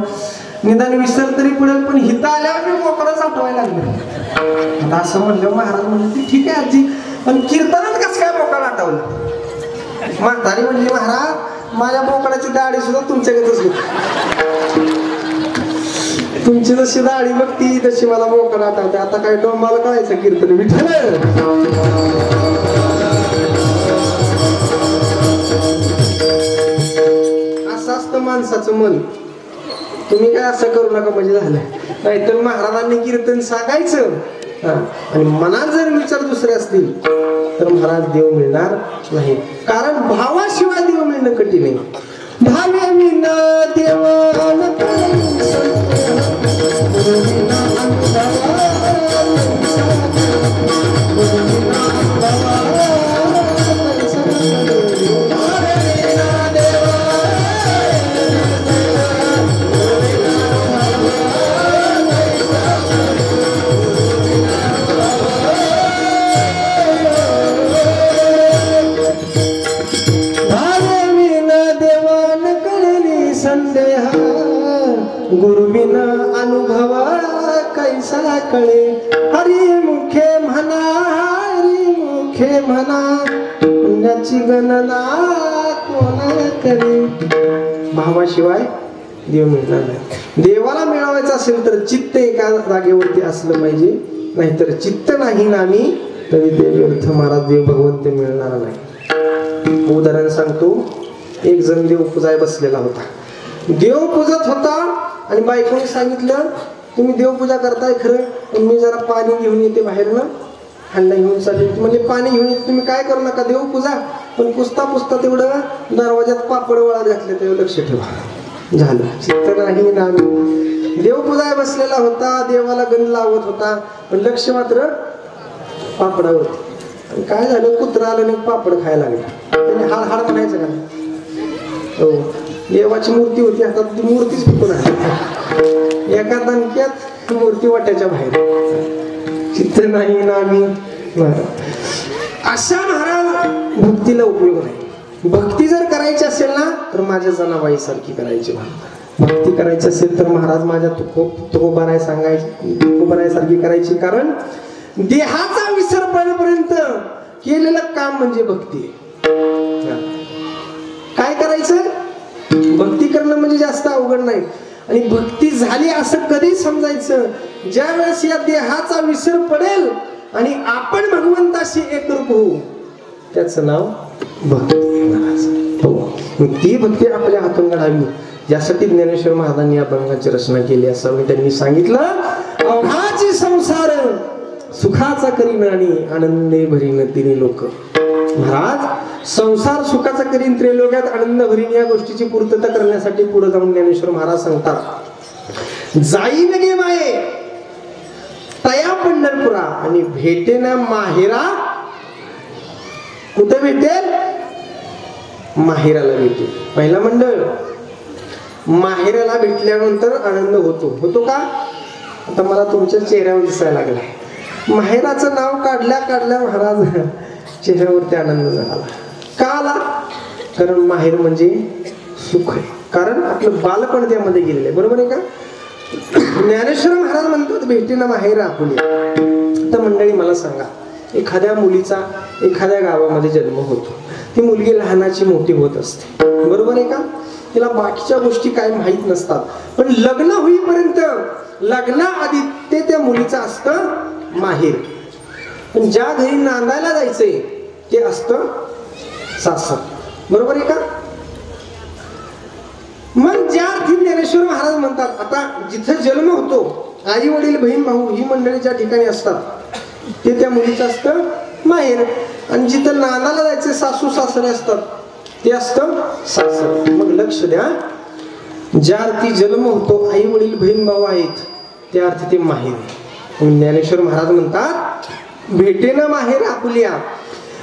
निदान विसर तरी पडेल. पण हिथं आल्यावर मी बोकडाच आठवायला लागलं. आता असं म्हणलं महाराज म्हणले ठीक आहे आजी, पण कीर्तनात कसं काय बोकाड आठवलं? म्हातारी म्हणली महाराज माझ्या बोकडाची दाढी सुद्धा तुमच्याकडेच होती. तुमची जशी दाढी बघती तशी मला बोकड आठवते. आता काय डोंबाला कळायचं कीर्तन विठ्ठल. असं असतं माणसाचं मन. तुम्ही काय असं करू नका म्हणजे झालं. नाहीतर महाराजांनी कीर्तन सांगायचं आणि मनात जर विचार दुसरे असतील तर महाराज देव मिळणार नाही. कारण भावाशिवाय देव मिळणं कठीण आहे. भावे विना देव गुरुविना अनुभव कैसा कळे. हरी मुखे म्हणा, हरी मुखे म्हणा, पुण्याची गणना कोण करे. भावाशिवाय देव मिळणार नाही. देवाला मिळवायचं असेल तर चित्त एका जागेवरती असलं पाहिजे, नाहीतर चित्त नाही नामी तरी देव व्यर्थ. महाराज देव भगवंत मिळणार नाही. उदाहरण सांगतो. एक जण देव पूजाय बसलेला होता. देव पूजत होता आणि बायकोने सांगितलं तुम्ही देवपूजा करताय खरं, पण मी जरा पाणी घेऊन येते बाहेरनं. हंडा घेऊन चालली. म्हणजे पाणी घेऊन येते, तुम्ही काय करू नका देवपूजा, पण पुसता पुसता तेवढं दरवाजात पापड वळा घातले तेवढं लक्ष ठेवा. झालं. चित्त नाही ना. देवपूजा बसलेला होता, देवाला गंध लावत होता, पण लक्ष मात्र पापडावरती. काय झालं, कुत्रा आलं आणि पापड खायला लागला. त्याने हाड हाड म्हणायचं का? हो, देवाची मूर्ती होती हातात, ती मूर्तीच फेकून आली. एका दणक्यात मूर्ती वाट्याच्या बाहेर. चित्त नाही ना मी. अशा महाराज भक्तीला उपयोग नाही. भक्ती जर करायची असेल ना तर माझ्या जनाबाई सारखी करायची. भक्ती करायची असेल तर महाराज माझ्या तुकोबाराय सांगायची, तुकोबाराय सारखी करायची. कारण देहाचा विसर पडेपर्यंत केलेलं काम म्हणजे भक्ती. काय करायचं? भक्ती करणं म्हणजे जास्त अवघड नाही. आणि भक्ती झाली असं कधी समजायचं, ज्या वेळेस या देहाचा विसर पडेल आणि आपण भगवंताशी एकरूप होऊ, त्याचं नाव भक्ती. हो, ती भक्ती आपल्या हातून घडावी, यासाठी ज्ञानेश्वर महाराजांनी या अभंगाची रचना केली असं त्यांनी सांगितलं. अवघाची संसार सुखाचा करीन आणि आनंदे भरीन तिन्ही लोक. महाराज संसार सुखाचा करीन, त्रैलोक्यात आनंद भरीन, या गोष्टीची पूर्तता करण्यासाठी पुढे जाऊन ज्ञानेश्वर महाराज सांगतात, जाईन गे माये तया पंढरपुरा आणि भेटेन माहेरा. कुठे भेटेल? माहेराला भेटेल. पहिला मंडळ माहेराला भेटल्यानंतर आनंद होतो का? आता मला तुमच्या चेहऱ्यावर दिसायला लागलाय. माहेराचं नाव काढल्या महाराज चेहऱ्यावरती आनंद झाला. का आला? कारण माहेर म्हणजे सुख आहे, कारण आपलं बालपण त्यामध्ये गेलेलं आहे. बरोबर आहे का? ज्ञानेश्वर महाराज म्हणतात भेटेना माहेर आपुल्या. तर मंडळी मला सांगा, एखाद्या मुलीचा एखाद्या गावामध्ये जन्म होतो, ती मुलगी लहानाची मोठी होत असते. बरोबर आहे का? तिला बाकीच्या गोष्टी काय माहीत नसतात, पण लग्न होईपर्यंत लग्नाआधी ते त्या मुलीचं असतं माहेर. पण ज्या घरी नांदायला जायचंय ते असतं सासर. बरोबर आहे का? मग ज्या ज्ञानेश्वर महाराज म्हणतात, आता जिथं जन्म होतो, आई वडील बहीण भाऊ ही मंडळी ज्या ठिकाणी असतात ते त्या मुलीचं असतं माहेर, आणि जिथं नांदाला जायचे सासू सासरे असतात ते असतं सासर. मग लक्ष द्या, ज्या अर्थी जन्म होतो, आई वडील बहीण भाऊ आहेत, त्या अर्थी ते माहेर. ज्ञानेश्वर महाराज म्हणतात भेटेना माहेर आपुल्या.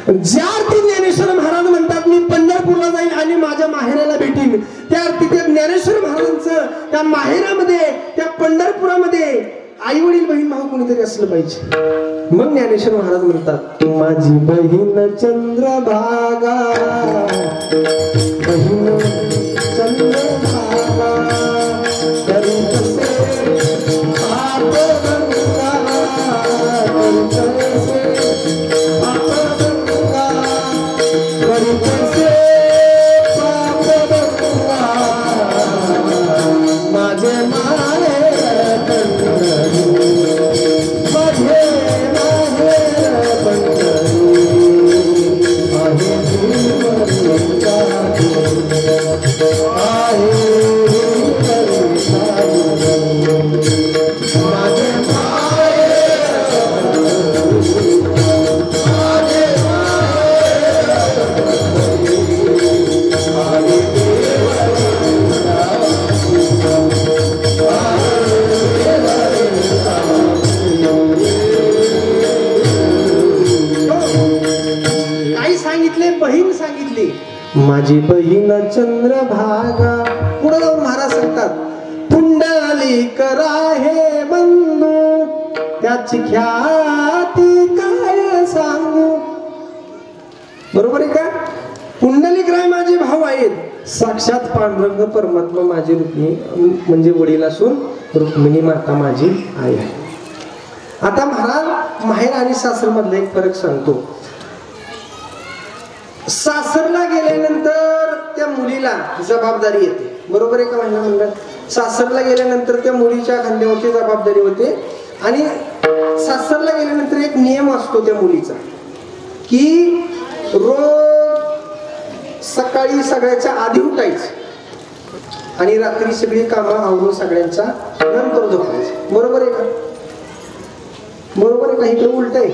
ज्या अर्थी ज्ञानेश्वर महाराज म्हणतात मी पंढरपूरला जाईल आणि माझ्या माहेराला भेटीन, त्या अर्थी त्या ज्ञानेश्वर महाराजांचं त्या माहेरामध्ये, त्या पंढरपुरामध्ये आई वडील बहीण भाऊ कोणीतरी असलं पाहिजे. मग ज्ञानेश्वर महाराज म्हणतात माझी बहीण चंद्रभागा, बहीण चंद्रभागा, तरी कसे पाप गंगा, तरी कसे पाप गंगा, तरी कसे पाप गंगा, माझे माहेर माझी बहीण चंद्रभागा. पुढे जाऊन महाराज सांगतात पुंडलिक राहे बंधू, त्याची ख्याती काय सांगू. बरोबर आहे का? पुंडलिक राय माझे भाऊ आहेत, साक्षात पांडुरंग परमात्मा माझी रुक्मिणी म्हणजे वडील असून रुक्मिणी माता माझी आई आहे. आता महाराज माहेर आणि सासर मधला एक फरक सांगतो. सासरला गेल्यानंतर त्या मुलीला जबाबदारी येते. बरोबर आहे का महिला मंडळ? सासरला गेल्यानंतर त्या मुलीच्या खांद्यावरची जबाबदारी होते, आणि सासरला गेल्यानंतर एक नियम असतो त्या मुलीचा की रोज सकाळी सगळ्याच्या आधी उठायचं आणि रात्री सगळी कामं आवरून सगळ्यांच्या नंतर झोपायचं. बरोबर आहे का? बरोबर आहे का? इकडे उलट आहे.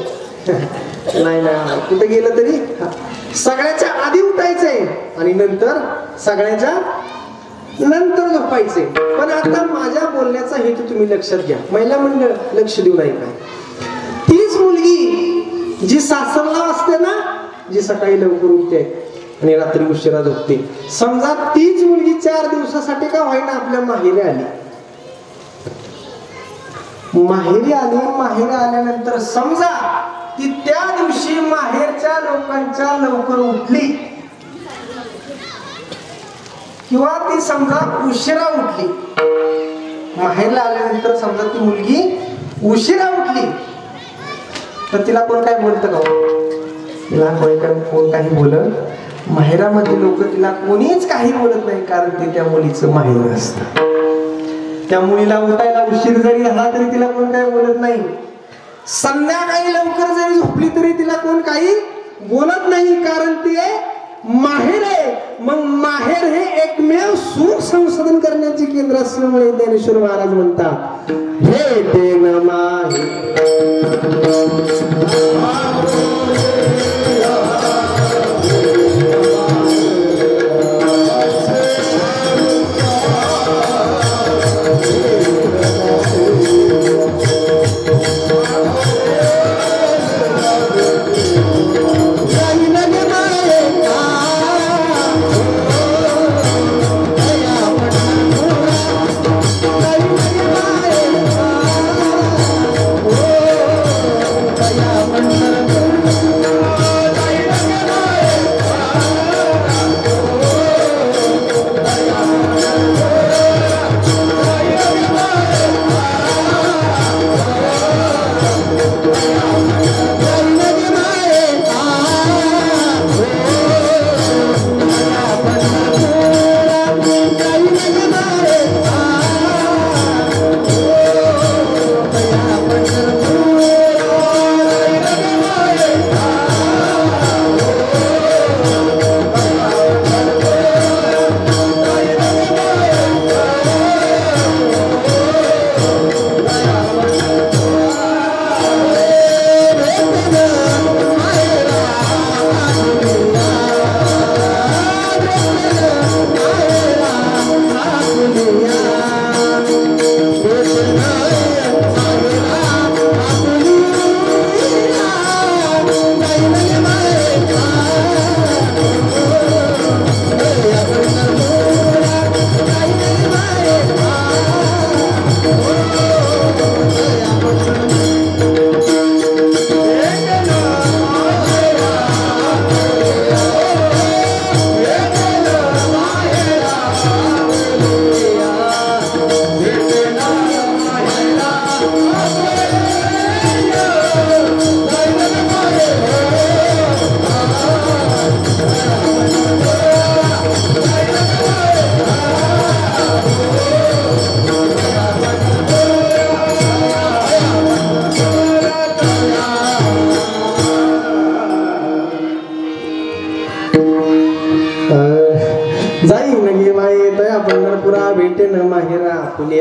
नाही ना, कुठे गेलं तरी सगळ्याच्या आधी उठायचंय आणि नंतर सगळ्याच्या नंतर झोपायचे. पण आता माझ्या बोलण्याचा हेतू तुम्ही लक्षात घ्या, महिला मंडळ लक्ष देऊ नाही का? तीच मुलगी जी सासरला असते ना, जी सकाळी लवकर उठते आणि रात्री उशिरा झोपते, समजा तीच मुलगी 4 दिवसासाठी का होईना आपल्या माहेरी आली. माहेरी आल्यानंतर समजा ती त्या दिवशी माहेरच्या लोकांच्या लवकर उठली किंवा ती समजा उशिरा उठली. माहेरला आल्यानंतर समजा ती मुलगी उशिरा उठली तर तिला कोण काय बोलतं का? तिला कोण काही बोलत? माहेरामध्ये लोक तिला कोणीच काही बोलत नाही, कारण ते त्या मुलीचं माहेर असतं. त्या मुलीला उठायला उशीर जरी झाला तरी तिला कोण काही बोलत नाही. संध्याकाळी लवकर जरी झोपली तरी तिला कोण काही बोलत नाही, कारण ते माहेर आहे. मग माहेर हे एकमेव सुख संसाधन करण्याचे केंद्र असल्यामुळे ज्ञानेश्वर महाराज म्हणतात हे ते न माहेर. पंढर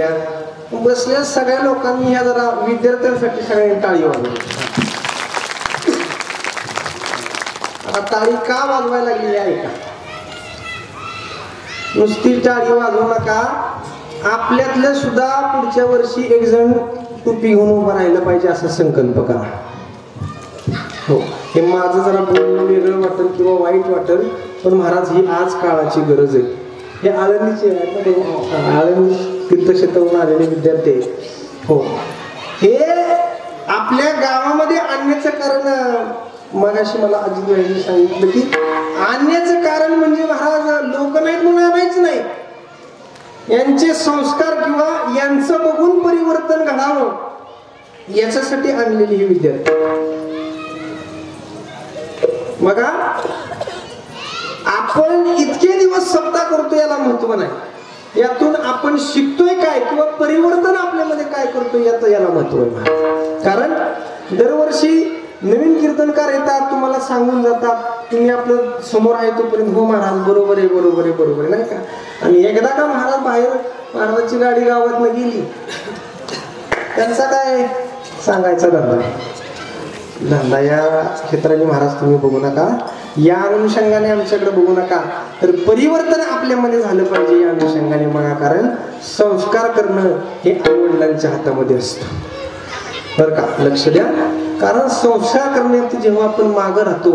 द्या. बसलेल्या सगळ्या लोकांनी ह्या जरा विद्यार्थ्यांसाठी सगळ्यांनी टाळी वाजवली. आता टाळी का वाजवायला लागली आहे का? नुसती टाळी वाजवू नका, आपल्यातलं सुद्धा पुढच्या वर्षी एक जण टोपी घेऊन उभं राहिलं पाहिजे असा संकल्प करा. हो, हे माझं जरा बोलणं वेगळं वाटेल किंवा वाईट वाटेल, पण महाराज ही आज काळाची गरज आहे. हे आळंदीचे आळंदी तीर्थक्षेत्रावरून आलेले विद्यार्थी. हो, हे आपल्या गावामध्ये आणण्याचं कारण मगाशी मला अजितभाईंनी सांगितलं की आणण्याचं कारण म्हणजे महाराज लोक नाहीत म्हणून आणायचं नाही, यांचे संस्कार किंवा यांचं बघून परिवर्तन घडावं याच्यासाठी आणलेली ही विद्यार्थी. बघा, आपण इतके दिवस सप्ताह करतो याला महत्व नाही, यातून आपण शिकतोय काय किंवा परिवर्तन आपल्यामध्ये काय करतोय याला महत्व आहे. कारण दरवर्षी नवीन कीर्तनकार येतात, तुम्हाला सांगून जातात, तुम्ही आपलं समोर आहे तोपर्यंत हो महाराज बरोबर आहे बरोबर आहे बरोबर आहे, नाही का? आणि एकदा का महाराज बाहेर महाराजांची गाडी गावातनं गेली, त्यांचा काय सांगायचा धंदा या क्षेत्राने महाराज तुम्ही बघू नका, या अनुषंगाने आमच्याकडे बघू नका, तर परिवर्तन आपल्यामध्ये झालं पाहिजे या अनुषंगाने बघा. कारण संस्कार करणं हे आईवडिलांच्या हातामध्ये असतं बरं का, लक्ष द्या. कारण संस्कार करण्यात जेव्हा आपण मागं राहतो,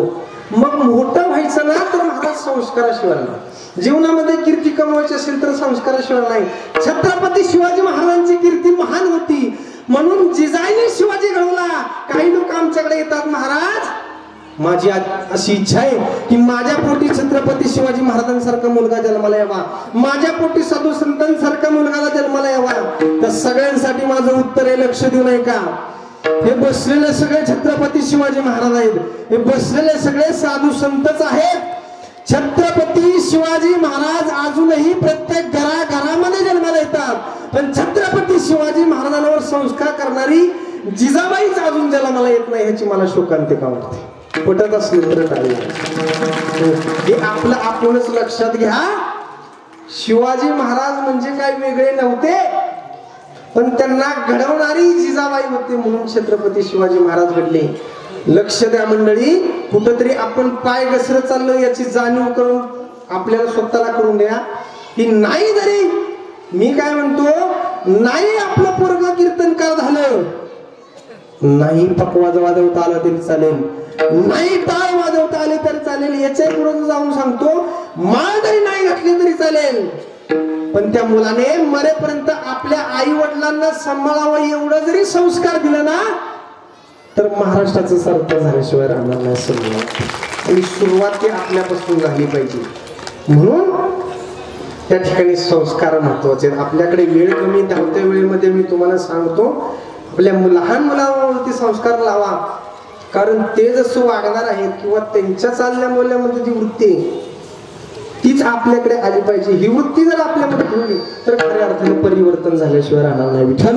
मग मोठं व्हायचं ना तर महाराज संस्काराशिवाय नाही. जीवनामध्ये कीर्ती कमवायची असेल तर संस्काराशिवाय नाही. छत्रपती शिवाजी महाराजांची कीर्ती महान होती म्हणून जिजाईने शिवाजी घडवला. काही लोक आमच्याकडे येतात, महाराज माझी अशी इच्छा आहे की माझ्या पोटी छत्रपती शिवाजी महाराजांसारखा मुलगा जन्माला यावा, माझ्या पोटी साधू संतांसारखा मुलगा जन्माला यावा. तर सगळ्यांसाठी माझं उत्तर आहे, लक्ष देऊ नये का? हे बसलेले सगळे छत्रपती शिवाजी महाराज आहेत, हे बसलेले सगळे साधू संतच आहेत. छत्रपती शिवाजी महाराज अजूनही प्रत्येक घराघरामध्ये जन्माला येतात, पण छत्रपती शिवाजी महाराजांवर संस्कार करणारी जिजाबाईच अजून जन्माला येत नाही, ह्याची मला शोकांतिका वाटते. पटत असले तर टाळी. हे आपलं आपणच लक्षात घ्या. शिवाजी महाराज म्हणजे काय वेगळे नव्हते, पण त्यांना घडवणारी जिजाबाई होते म्हणून छत्रपती शिवाजी महाराज घडले. लक्ष द्या मंडळी, कुठंतरी आपण पाय घसरत चाललो याची जाणीव करून आपल्याला स्वतःला करून द्या की नाही, जरी मी काय म्हणतो, नाही आपलं पोरगं कीर्तनकार झालं, नाही पकवाज वाजवता आलं तरी चालेल, नाही टाळ वाजवता आले तरी चालेल, याच्या पुढे जाऊन सांगतो माळ जरी नाही घातली तरी चालेल, पण त्या मुलाने मरेपर्यंत आपल्या आई वडिलांना सांभाळावं एवढं जरी संस्कार दिलं ना तर महाराष्ट्राचं सरकार झाल्याशिवाय राहणार नाही. सुरुवात आणि सुरुवात ती आपल्यापासून झाली पाहिजे. म्हणून त्या ठिकाणी संस्कार महत्वाचे आहेत. आपल्याकडे वेळ कमी, धावत्या वेळेमध्ये मी तुम्हाला सांगतो आपल्या लहान मुलांवरती संस्कार लावा. कारण ते जसं वागणार आहेत किंवा त्यांच्या चालल्या मूल्यामध्ये जी वृत्ती तीच आपल्याकडे आली पाहिजे. ही वृत्ती जर आपल्यामध्ये ठेवली तर खऱ्या अर्थाने परिवर्तन झाल्याशिवाय राहणार नाही. विठ्ठल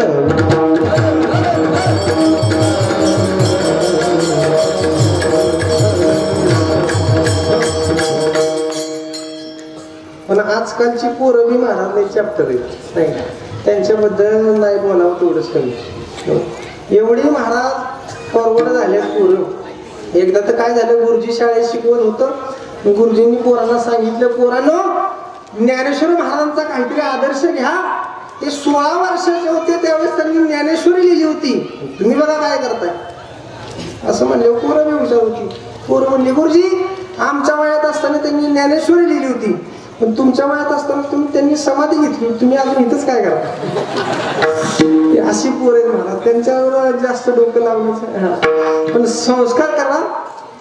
पण आजकालची पोरं बी महाराज चॅप्टर आहेत, नाही त्यांच्याबद्दल नाही बोलावं तेवढंच कमी. एवढी महाराज फॉरवर्ड झाले पोरं. एकदा तर काय झालं, गुरुजी शाळेत शिकवत होतं, गुरुजींनी पोरांना सांगितलं, पोरांनो ज्ञानेश्वर महाराजांचा काहीतरी आदर्श घ्या. ते 16 वर्षाचे होते त्यावेळेस त्यांनी ज्ञानेश्वरी लिहिली होती, तुम्ही बघा काय करताय असं म्हणले. पोरं बी हुशार होती. पोरं म्हणले, गुरुजी आमच्या वयात असताना त्यांनी ज्ञानेश्वरी लिहिली होती, पण तुमच्या वयात असताना त्यांनी समाधी घेतली, तुम्ही अजून इथंच काय करता? अशी पोरं महाराज, त्यांच्यावर जास्त डोकं लावण्याचं. पण संस्कार करा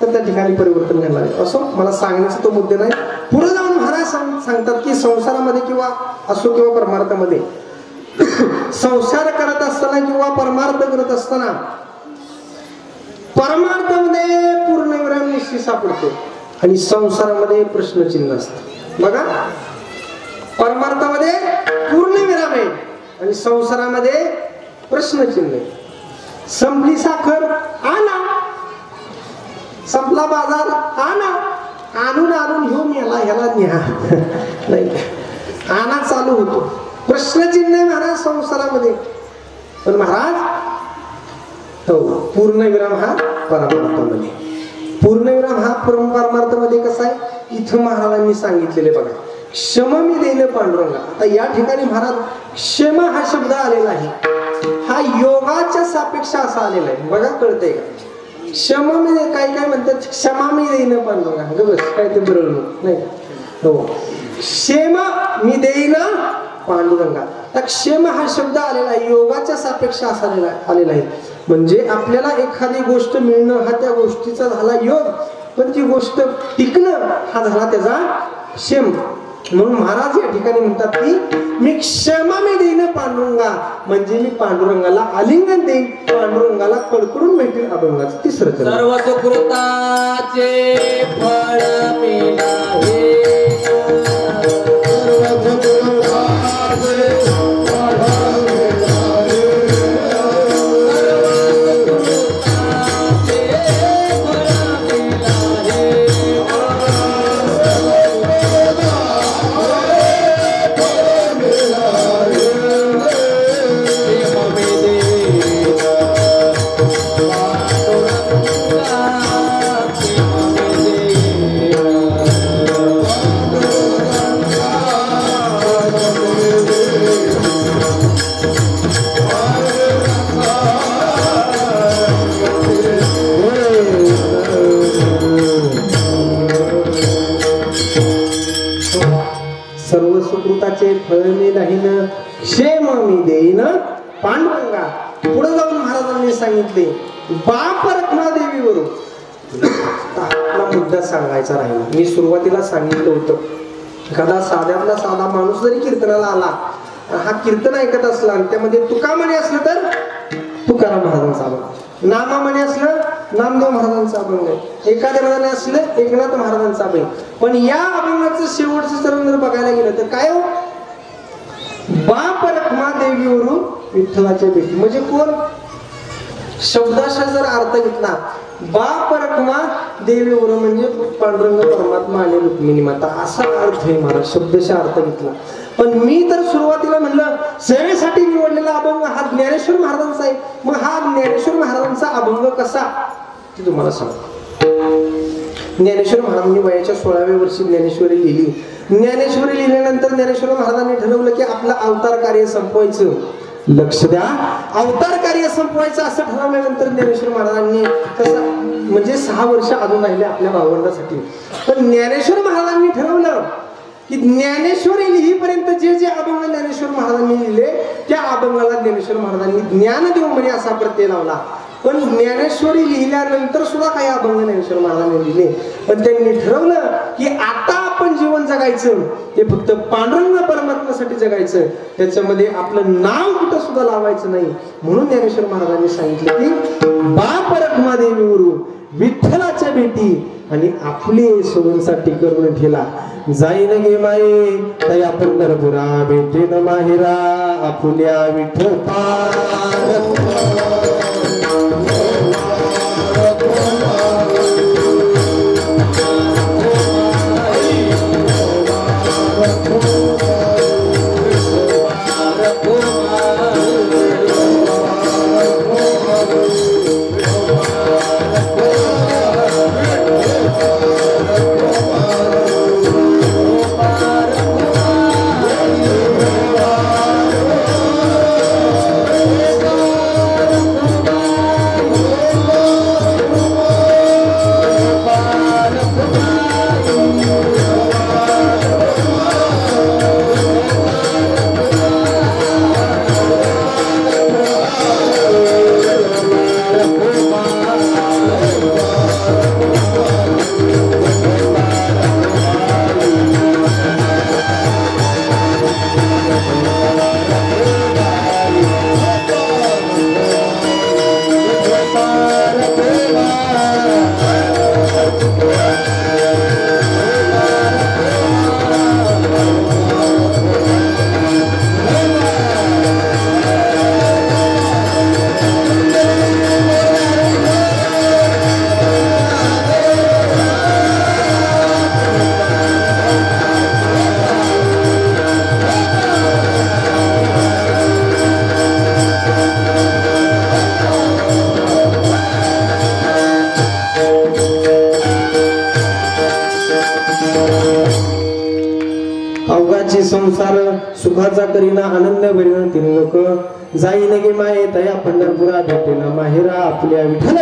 तर त्या ठिकाणी परिवर्तन घडणार आहे. असो, मला सांगण्याचा तो मुद्दे नाही. पुढे जाऊन महाराज सांगतात की संसारामध्ये किंवा असो किंवा परमार्थामध्ये, संसार करत असताना किंवा परमार्थ करत असताना परमार्थामध्ये पूर्णविराम निश्चित सापडतो आणि संसारामध्ये प्रश्नचिन्ह असतं. बघा, परमार्थामध्ये पूर्णविराम आहे आणि संसारामध्ये प्रश्नचिन्ह आहे. संपली साखर आणा, संपला बाजार आणा, आणून आणून घेऊन याला ह्याला न्या नाही, आणा चालू होतो. प्रश्नचिन्ह आहे महाराज संसारामध्ये. पण महाराज हो पूर्णविराम हा परमार्थामध्ये. पूर्णविराम हा परमार्थामध्ये कसा आहे इथं महाराजांनी सांगितलेले बघा. क्षम मी देईन पांडुरंगा. आता या ठिकाणी महाराज क्षम हा शब्द आलेला आहे. हा योगाच्या सापेक्ष असा आलेला आहे बघा. कळतंय का? क्षम मी काही काय म्हणतात क्षमा मी देईन पांडुरंगा. बस काय ते बरोबर नाही हो. क्षेम मी देईन पांडुरंगा. तर क्षेम हा शब्द आलेला आहे योगाच्या सापेक्ष असा आलेला आहे. म्हणजे आपल्याला एखादी गोष्ट मिळणं हा त्या गोष्टीचा झाला योग, पण ती गोष्ट टिकणं हा झाला त्याचा क्षेम. म्हणून महाराज या ठिकाणी म्हणतात की मी क्षमा मी देईन पांडुरंगा. म्हणजे मी पांडुरंगाला आलिंगन देईन, पांडुरंगाला कडकडून भेटेल. अभंगाचं तिसरं चरण. सर्व सुकृताचे फळ मिळाले. सर्व सुकृताचे फळ मी राहीन क्षेम मी देईन पांडुरंगा. पुढे जाऊन महाराजांनी सांगितले बाप रखमा देवीवरून. आपला मुद्दा सांगायचा राहिला. मी सुरुवातीला सांगितलं होतं एखादा साध्यातला साधा माणूस जरी कीर्तनाला आला, हा कीर्तन ऐकत असला आणि त्यामध्ये तुका म्हणे असलं तर तुकाराम महाराजांचा अभंग, नामा म्हणे असलं नामदेव महाराजांचा अभंग, एखाद्या महाराजांनी असलं एकनाथ महाराजांचा अभंग. पण या अभंगाचं शेवटचं चरण जर बघायला गेलं तर काय हो, बाप रखमा देवीवरून विठ्ठलाच्या भेटी. म्हणजे कोण? शब्दाशा जर अर्थ घेतला बाप रखमा देवीवरून म्हणजे पांडुरंग परमात्मा आणि रुक्मिणी माता असा अर्थ आहे महाराज. शब्दशा अर्थ घेतला. पण मी तर सुरुवातीला म्हणलं सेवेसाठी निवडलेला अभंग हा ज्ञानेश्वर महाराजांचा आहे. मग हा ज्ञानेश्वर महाराजांचा अभंग कसा ते तुम्हाला सांगतो. ज्ञानेश्वर महाराजांनी वयाच्या 16व्या वर्षी ज्ञानेश्वरी लिहिली. ज्ञानेश्वरी लिहिल्यानंतर ज्ञानेश्वर महाराजांनी ठरवलं की आपलं अवतार कार्य संपवायचं. लक्ष द्या, अवतार कार्य संपवायचं असं ठरवल्यानंतर ज्ञानेश्वर महाराजांनी कसं म्हणजे 6 वर्ष अजून राहिले आपल्या भावंडासाठी. पण ज्ञानेश्वर महाराजांनी ठरवलं की ज्ञानेश्वरी लिहीपर्यंत जे जे अभंग ज्ञानेश्वर महाराजांनी लिहिले त्या अभंगाला ज्ञानेश्वर महाराजांनी ज्ञानदेव म्हणे असा प्रत्यय लावला. पण ज्ञानेश्वरी लिहिल्यानंतर सुद्धा काही अभंग ज्ञानेश्वर महाराजांनी लिहिले. पण त्यांनी ठरवलं की आता आपण जीवन जगायचं ते फक्त पांडुरंग परमात्म्यासाठी जगायचं, त्याच्यामध्ये आपलं नाव कुठं सुद्धा लावायचं नाही. म्हणून ज्ञानेश्वर महाराजांनी सांगितलं की बाप रखमा देवीवरून विठ्ठलाच्या भेटी आणि आपले सोडूनसाठी करून ठेला. जाईन गे माये तया पंढरपुरा भेटेन माहिरा आपुल्या विठ्ठल. संसार सुखाचा करीना आनंद भरीन तिने लोक जाईन गे माये तया पंढरपुरा भेटेन माहेरा आपल्या विठ्ठल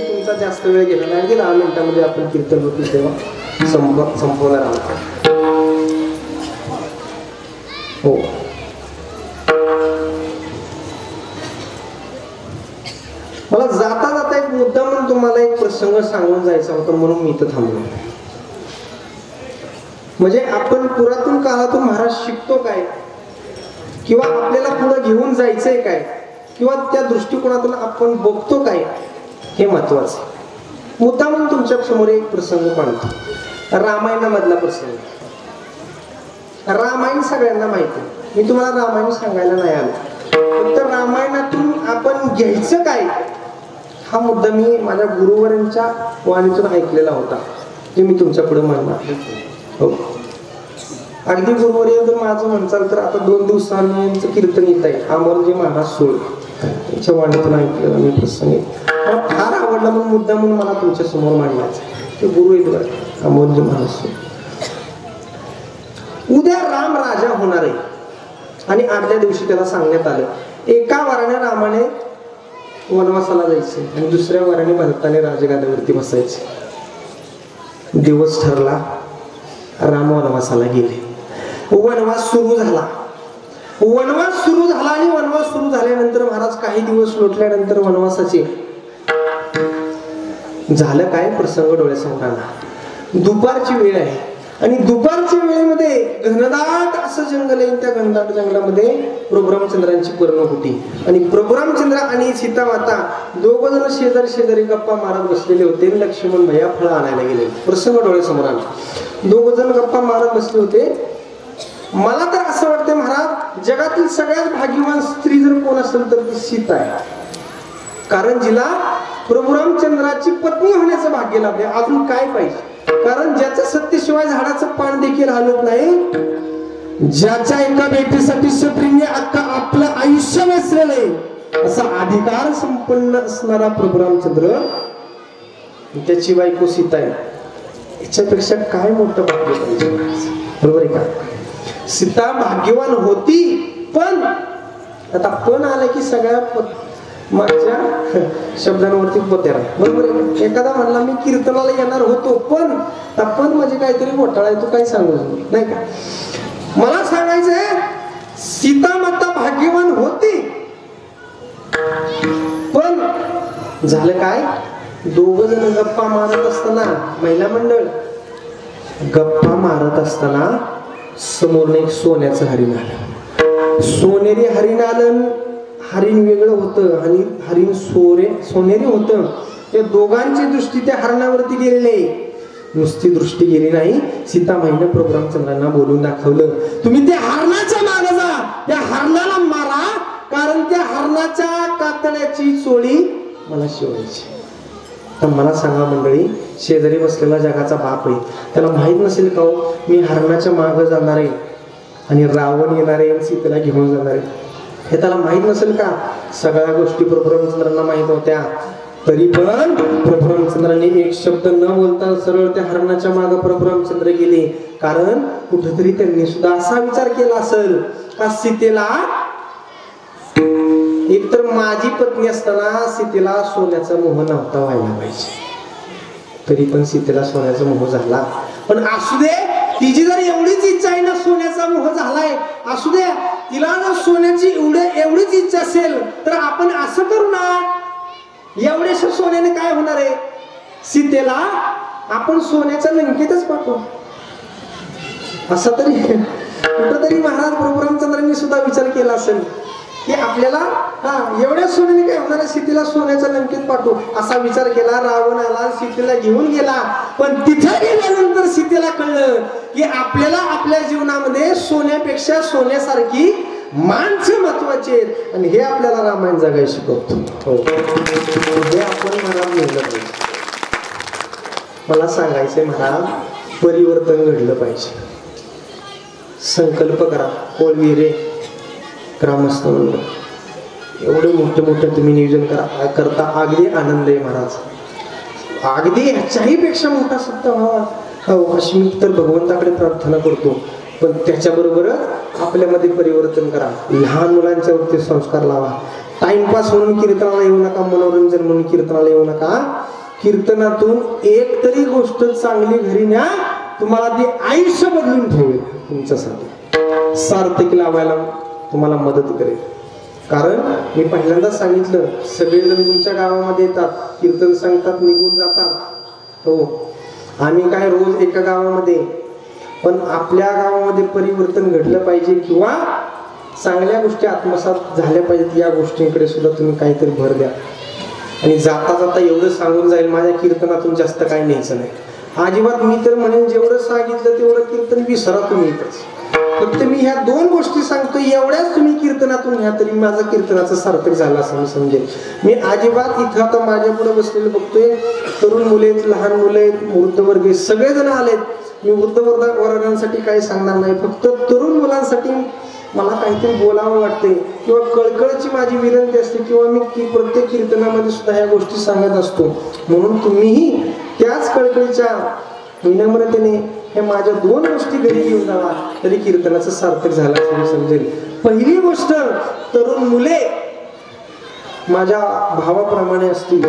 तुमचा जास्त वेळ गेला नाही, अगदी 10 मिनिटांमध्ये आपण कीर्तन होती तेव्हा संपवणार आहोत. हो, मला जाता जाता एक मुद्दा म्हणून तुम्हाला एक प्रसंग सांगून जायचा होता, म्हणून मी इथं थांबलो. म्हणजे आपण पुरातन काळातून महाराज शिकतो काय, किंवा आपल्याला पुढे घेऊन जायचंय काय, किंवा त्या दृष्टिकोनातून आपण बघतो काय, हे महत्वाचं. मुद्दा म्हणून तुमच्या समोर एक प्रसंग पाहतो, रामायणामधला प्रसंग. रामायण सगळ्यांना माहिती आहे, मी तुम्हाला रामायण सांगायला नाही आलो, फक्त रामायणातून आपण घ्यायचं काय हा मुद्दा मी माझ्या गुरुवरांच्या वाणीतून ऐकलेला होता, जे मी तुमच्या पुढे मांडणार. हो, अगदी गुरुवर्य माझं म्हणचाल तर आता 2 दिवसांचं कीर्तन येत आहे, अमरजी महाराज सोळ त्यांच्या वाणीतून ऐकलेला मी प्रसंग मला फार आवडला, म्हणून मुद्दा म्हणून मला तुमच्या समोर मांडण्याचा. ते गुरु आहेत अमरजी महाराज सोळ. उद्या राम राजा होणार आहे आणि आदल्या दिवशी त्याला सांगण्यात आलं, एका वाराने रामाने वनवासाला जायचे आणि दुसऱ्या वाराने भरताने राजगाद्यावरती बसायचे. दिवस ठरला, राम वनवासाला गेले. वनवास सुरू झाला आणि वनवास सुरू झाल्यानंतर महाराज काही दिवस लोटल्यानंतर वनवासाचे झालं काय, प्रसंग डोळ्यासमोर आला. दुपारची वेळ आहे आणि दुपारच्या वेळेमध्ये घनदाट असं जंगल आहे. त्या घनदाट जंगलामध्ये प्रभू रामचंद्रांची पर्णकुटी आणि प्रभू रामचंद्र आणि सीता माता दोघ जण शेजारी शेजारी गप्पा मारत बसलेले होते. लक्ष्मण भैया फळं आणायला गेले. प्रसंग डोळ्यासमोर आला. दोघ जण गप्पा मारत बसले होते. मला तर असं वाटतं महाराज, जगातील सगळ्यात भाग्यवान स्त्री जर कोण असेल तर ती सीता आहे, कारण जिला प्रभू रामचंद्राची पत्नी होण्याचं भाग्य लाभले. अजून काय पाहिजे, कारण ज्याचं सत्यशिवाय झाडाचं पान देखील हलत नाही, ज्याच्या एका बेटीसाठी शत्रूंनी आपलं आयुष्य वेचलेलं आहे, असा अधिकार संपन्न असणारा प्रभू रामचंद्र, त्याची बायको सीता आहे. याच्यापेक्षा काय मोठं भाग्य पाहिजे, बरोबर आहे का? सीता भाग्यवान होती, पण आता पण आलं की सगळ्या माझ्या शब्दांवरती पोत्या, बरोबर आहे. एखादा म्हणला मी कीर्तनाला येणार होतो, पण म्हणजे काहीतरी घोटाळा आहे, तू काही सांगू नाही का. मला सांगायचंय, सीता माता भाग्यवान होती, पण झालं काय, दोघ जण गप्पा मारत असताना, महिला मंडळ गप्पा मारत असताना समोर एक सोन्याचं हरिण आलं. सोनेरी हरिण आलं. हरिण वेगळं होतं आणि हरिण सोनेरी होतं. त्या दोघांची दृष्टी त्या हरणावरती गेलेली, नुसती दृष्टी गेली नाही. सीतामाईनं प्रभू रामचंद्रांना बोलून दाखवलं, तुम्ही त्या हरणाच्या मागे जा, त्या हरणाला मारा, कारण त्या हरणाच्या कातड्याची चोळी मला शिवायची. तर मला सांगा मंडळी, शेजारी बसलेला जगाचा बाप आहे, त्याला माहित नसेल का मी हरणाच्या मागे जाणार आहे आणि रावण येणार आहे, सीतेला घेऊन जाणार आहे, हे त्याला माहित नसेल का? सगळ्या गोष्टी प्रभू रामचंद्रांना माहित होत्या. तरी पण प्रभू रामचंद्रांनी एक शब्द न बोलता सरळ त्या हरणाच्या मागे प्रभू रामचंद्र गेले. कारण कुठेतरी त्यांनी सुद्धा असा विचार केला असेल का सीतेला, एकतर माझी पत्नी असताना सीतेला सोन्याचा मोह नव्हता व्हायला पाहिजे, तरी पण सीतेला सोन्याचा मोह झाला. पण असू दे, तिची जर एवढीच इच्छा आहे ना, सोन्याचा मोह झालाय, असू दे, तिला जर सोन्याची एवढीच इच्छा असेल तर आपण असं करू ना, एवढ्याशा सोन्याने काय होणार आहे, सीतेला आपण सोन्याच्या लंकेतच पाठवू. असा तरी कुठंतरी महाराज प्रभू रामचंद्रांनी सुद्धा विचार केला असेल की आपल्याला एवढ्या सोन्याने काय होणार आहे, सीतेला सोन्याच्या लंकेत पाठवू, असा विचार केला. रावण आला, सीतेला घेऊन गेला. पण तिथे गेल्यानंतर सीतेला कळलं की आपल्याला आपल्या जीवनामध्ये सोन्यापेक्षा सोन्यासारखी माणसं महत्वाची आहेत, आणि हे आपल्याला रामायण जगायला शिकवतो. हे आपण महाराज मिळलं पाहिजे. मला सांगायचंय महाराज, परिवर्तन घडलं पाहिजे. संकल्प करा, कोळविरे ग्रामस्थ मंडळ, एवढे मोठे मोठे तुम्ही नियोजन करता, अगदी आनंद आहे महाराज. अगदी ह्याच्याही पेक्षा मोठा सत्ता व्हावा अशी मी तर भगवंताकडे प्रार्थना करतो. पण त्याच्याबरोबरच आपल्यामध्ये परिवर्तन करा. लहान मुलांच्या वरती संस्कार लावा. टाइमपास म्हणून कीर्तनाला येऊ नका, मनोरंजन म्हणून कीर्तनाला येऊ नका. कीर्तनातून एक तरी गोष्ट चांगली घरी न्या, तुम्हाला ती आयुष्य बदलून ठेवेल, तुमच्यासाठी सार्थकी लावायला तुम्हाला मदत करेल. कारण मी पहिल्यांदा सांगितलं, सगळेजण तुमच्या गावामध्ये येतात, कीर्तन सांगतात, निघून जातात. हो, आम्ही काय रोज एका गावामध्ये, पण आपल्या गावामध्ये परिवर्तन घडलं पाहिजे किंवा चांगल्या गोष्टी आत्मसात झाल्या पाहिजेत, या गोष्टींकडे सुद्धा तुम्ही काहीतरी भर द्या. आणि जाता जाता एवढं सांगून जाईल, माझ्या कीर्तनातून जास्त काही न्यायचं नाही अजिबात. मी तर म्हणेन जेवढं सांगितलं तेवढं कीर्तन विसरा तुम्ही इथंच. फक्त मी ह्या 2 गोष्टी सांगतो, एवढ्याच तुम्ही कीर्तनातून घ्या, तरी माझं कीर्तनाचं सार्थक झालं असं मी समजेल. मी अजिबात इथं आता माझ्या पुढे बसलेलं बघतोय, तरुण मुले आहेत, लहान मुले आहेत, वृद्ध वर्ग सगळेजण आलेत. मी वृद्ध वर्गांसाठी काही सांगणार नाही, फक्त तरुण मुलांसाठी मला काहीतरी बोलावं वाटते किंवा कळकळची माझी विनंती असते, किंवा मी प्रत्येक कीर्तनामध्ये सुद्धा ह्या गोष्टी सांगत असतो. म्हणून तुम्हीही त्याच कळकळीच्या विनम्रतेने हे माझ्या 2 गोष्टी घरी घेऊन जावा, तरी कीर्तनाचं सार्थक झालं असं मी समजेल. पहिली गोष्ट, तरुण मुले माझ्या भावाप्रमाणे असतील.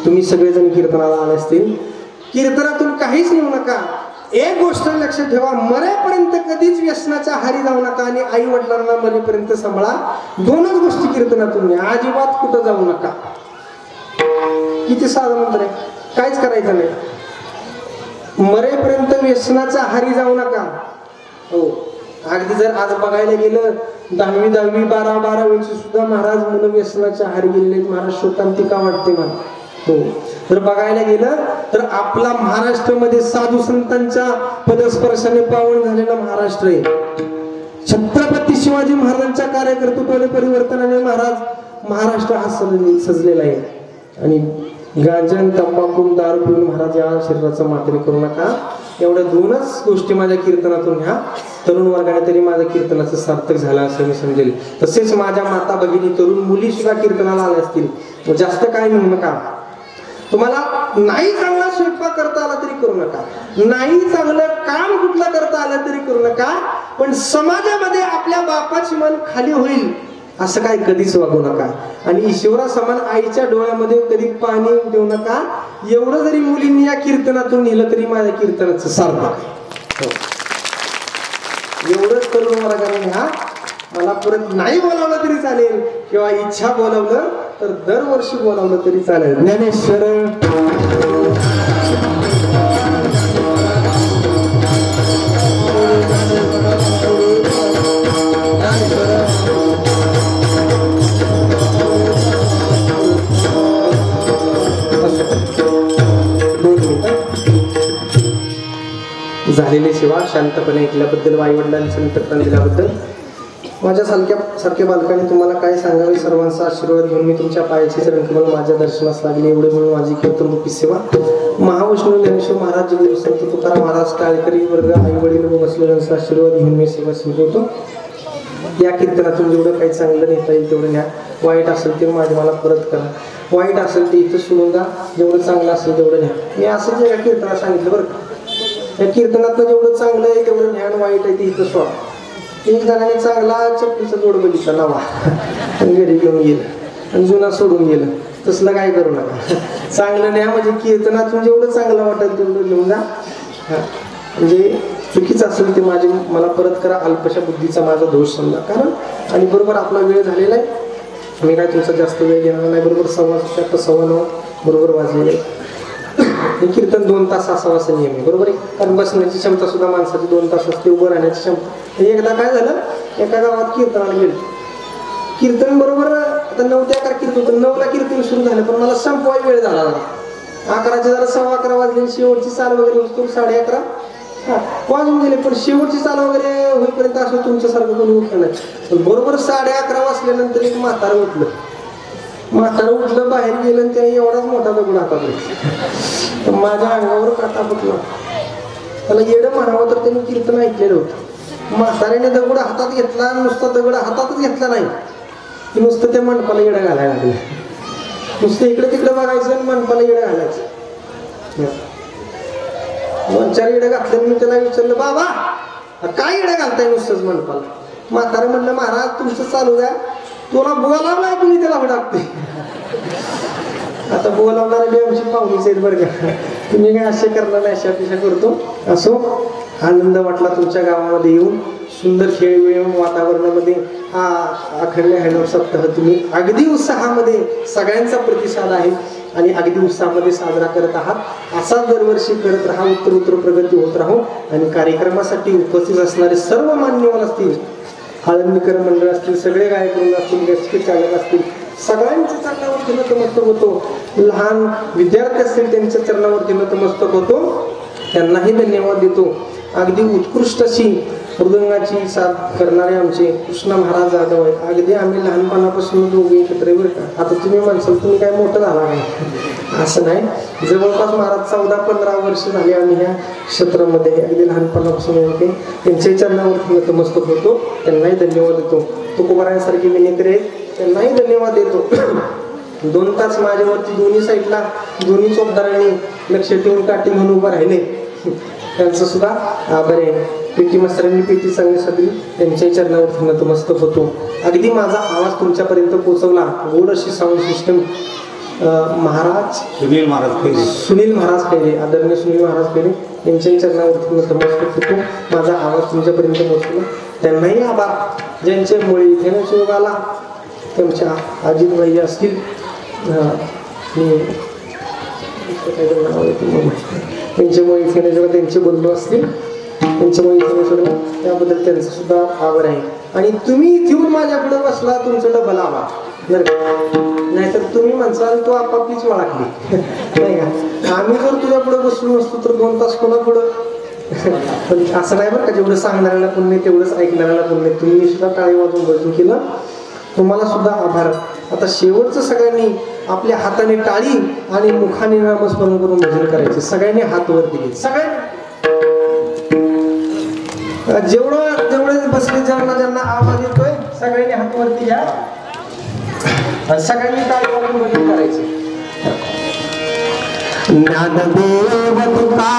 तुम्ही सगळेजण कीर्तनाला आले असतील, कीर्तनातून काहीच नेऊ नका. एक गोष्ट लक्षात ठेवा, मरेपर्यंत कधीच व्यसनाच्या आहारी जाऊ नका आणि आई वडिलांना मरेपर्यंत सांभाळा. 2च गोष्टी कीर्तनातून घ्या, अजिबात कुठं जाऊ नका. किती साधं मंत्र आहे, काहीच करायचं नाही. मरेपर्यंत व्यसनाच्या आहारी जाऊ नका. हो, अगदी जर आज बघायला गेलं 10वी 12वीची सुद्धा महाराज मुलं व्यसनाच्या आहारी गेलेले. महाराज शोकांतिका वाटते मला. हो, जर बघायला गेलं तर आपला महाराष्ट्रामध्ये साधू संतांच्या पदस्पर्शाने पावन झालेला महाराष्ट्र आहे. छत्रपती शिवाजी महाराजांच्या कार्यकर्तृत्वाने परिवर्तनाने महाराष्ट्र हा सजलेला आहे. आणि गांजन, तंबाखू, दारू पिऊन महाराज या शरीराचा मात्रे करू नका. एवढ्या 2च गोष्टी माझ्या कीर्तनातून ह्या तरुण वर्गाने तरी माझ्या कीर्तनाचं सार्थक झालं असं मी समजेल. तसेच माझ्या माता भगिनी, तरुण मुली सुद्धा कीर्तनाला आल्या असतील. जास्त काय म्हणू नका. तुम्हाला नाही चांगला स्वयंपाक करता आला तरी करू नका, नाही चांगलं काम कुठलं करता आलं तरी करू नका, पण समाजामध्ये आपल्या बापाची मान खाली होईल असं काय कधीच वागू नका. आणि ईश्वरा समान आईच्या डोळ्यामध्ये कधी पाणी देऊ नका. एवढं जरी मुलींनी या कीर्तनातून नेलं तरी माझ्या कीर्तनाचं सार्थक आहे. एवढंच करून वर्गाने ह्या मला परत नाही बोलावलं तरी चालेल, किंवा इच्छा बोलावलं तर दरवर्षी बोलावलं तरी चालेल. ज्ञानेश्वर झालेली सेवा शांतपणे ऐकल्याबद्दल, आई-वडिलांचं निमंत्रण दिल्याबद्दल, माझ्या सारख्या बालकाने तुम्हाला काय सांगावे, सर्वांचा आशीर्वाद घेऊन मी तुमच्या पायाची चरणकमल माझ्या दर्शनास लागले. एवढे म्हणून माझी कीर्तनरूपी सेवा महावैष्णव ज्ञानेश्वर महाराज, जगद्गुरू संत तुकाराम महाराज, टाळकरी वर्ग, आई-वडील व बसलेल्यांचा आशीर्वाद घेऊन मी सेवा संपवतो. या कीर्तनातून जेवढं काही चांगलं नेता येईल तेवढं न्या. वाईट असेल ते मला परत करा. वाईट असेल ते इथं सोडून द्या. जेवढं चांगलं असेल तेवढं न्या. मी असं जे या कीर्तनात सांगितलं बरं का, या कीर्तनातलं जेवढं चांगलं आहे तेवढं ज्ञान, वाईट आहे ते इथं सोडा. एक जणांनी चांगला चपलीचा जोड बघितला नवा घरी घेऊन गेलं आणि जुना सोडून गेलं. तसलं काय करू नका. चांगलं न्या, म्हणजे कीर्तनातून जेवढं चांगलं वाटेल तेवढं घेऊन जा. म्हणजे चुकीचं असेल ते मला परत करा. अल्पशा बुद्धीचा माझा दोष समजा. कारण आणि बरोबर आपला वेळ झालेला आहे. मी काय तुमचा जास्त वेळ घेणार नाही. बरोबर 9:15 बरोबर वाजलेले. हे कीर्तन 2 तास असावं असं नियम आहे, बरोबर आहे. कारण बसण्याची क्षमता सुद्धा माणसाची 2 तास असते, उभं राहण्याची क्षमता. एकदा काय झालं, एका गावात कीर्तनाला गेलं. कीर्तन बरोबर आता 9 ते 11 कीर्तन होतं. 9ला कीर्तन सुरू झालं, पण मला संपवायला वेळ झाला. 11च्या जरा 11:15 वाजले. शेवटची चाल वगैरे होतो 11:30 वाजून गेले. पण शेवटची चाल वगैरे होईपर्यंत असं तुमच्यासारखं कोणी उठलं नाही. पण बरोबर 11:30 वाजल्यानंतर एक म्हातारं उठलं. बाहेर गेलं आणि त्याने एवढाच मोठा दगड हातात घेतला. माझ्या अंगावर काटा फुटला. त्याला येडं म्हणावं तर त्यांनी कीर्तन ऐकलेलं होतं. म्हाताऱ्याने दगड हातात घेतला. नुसता दगड हातातच घेतला नाही, नुसतं त्या मंडपाला येडं घालायला लागलं. नुसतं इकडे तिकडे बघायचं आणि मंडपाला येडं घालायचं. दोन चार इडं घातलं. मी त्याला विचारलं बाबा काय इडं घालताय नुसतंच म्हणपाला. म्हातारं म्हणलं महाराज तुमचं चालू द्या, तुला बोलावलाय तुम्ही त्याला हडाकते. आता बोलावणारे बी आमची पाहुणीच आहेत बरं का, तुम्ही काय असे करणार नाही अशा अपेक्षा करतो. असो, आनंद वाटला तुमच्या गावामध्ये येऊन. सुंदर खेळवेळ वातावरणामध्ये हा अखंड हॅलो सप्ताह तुम्ही अगदी उत्साहामध्ये सगळ्यांचा प्रतिसाद आहे आणि अगदी उत्साहामध्ये साजरा करत आहात. असाच दरवर्षी करत राहा, उत्तर प्रगती होत राहू. आणि कार्यक्रमासाठी उपस्थित असणारे सर्व मान्यवर असतील, आळंदीकर मंडळ असतील, सगळे गायकवृंद असतील, व्यासपीठ चालक असतील, सगळ्यांच्या चरणावरती नतमस्तक होतो. लहान विद्यार्थी असतील त्यांच्या चरणावरती नतमस्तक होतो, त्यांनाही धन्यवाद देतो. अगदी उत्कृष्ट अशी मृदंगाची साथ करणारे आमचे कृष्णा महाराज जाधव आहेत. अगदी आम्ही लहानपणापासून दोघे एकत्र बरं का. आता तुम्ही म्हणसाल तुम्ही काय मोठं झाला नाही, असं नाही. जवळपास महाराज 14-15 वर्ष झाले आम्ही ह्या क्षेत्रामध्ये अगदी लहानपणापासून होते. त्यांच्याही चरणावरती नतमस्तक होतो, त्यांनाही धन्यवाद देतो. तुकोबारायांसारखे विनेकरे आहेत, त्यांनाही धन्यवाद देतो. 2 तास माझ्यावरती दोन्ही साईडला दोन्ही चौकदारांनी लक्ष ठेवून काठी म्हणून उभं राहिले, त्यांचं सुद्धा आभार आहे. पेटी मास्तरांनी पेटी चांगली सगळी त्यांच्याही चरणावरती नतमस्तक होतो. अगदी माझा आवाज तुमच्यापर्यंत पोहोचवला गोड अशी साऊंड सिस्टम महाराज सुनील महाराज खैरे, आदरणीय सुनील महाराज खैरे यांच्याही चरणावरती नतमस्तक होतो. माझा आवाज तुमच्यापर्यंत पोहोचला, त्यांनाही आभार. ज्यांच्यामुळे इथे न आला त्यांच्या अजित भाई असतील, त्यांच्यामुळे इथे जेव्हा त्यांचे बंधू असतील त्यांच्यामुळे इथे त्याबद्दल त्यांचा सुद्धा आभार आहे. आणि तुम्ही इथे येऊन माझ्या पुढे बसला तुमचं डबल आभार बरं का. नाहीतर तुम्ही म्हणसाल तो आपापलीच वळखली नाही का. आम्ही जर तुझ्या पुढे बसलो नसतो तर 2 तास कोणा पुढं. पण असं नाही बरं का, जेवढं सांगणाऱ्याला पुण्य तेवढंच ऐकणाऱ्याला पुण्य. तुम्ही सुद्धा टाळी वाजून बसून केलं, तुम्हाला सुद्धा आभार. आता शेवटचं सगळ्यांनी आपल्या हाताने टाळी आणि मुखाने नामस्मरण करून भजन करायचे. सगळ्यांनी हात वरती घ्यायचे, सगळ्यांनी जेवढे बसले ज्यांना आवाज येतोय सगळ्यांनी हात वरती घ्या आणि सगळ्यांनी टाळी वाजून भजन करायचे. ज्ञानदेव तुका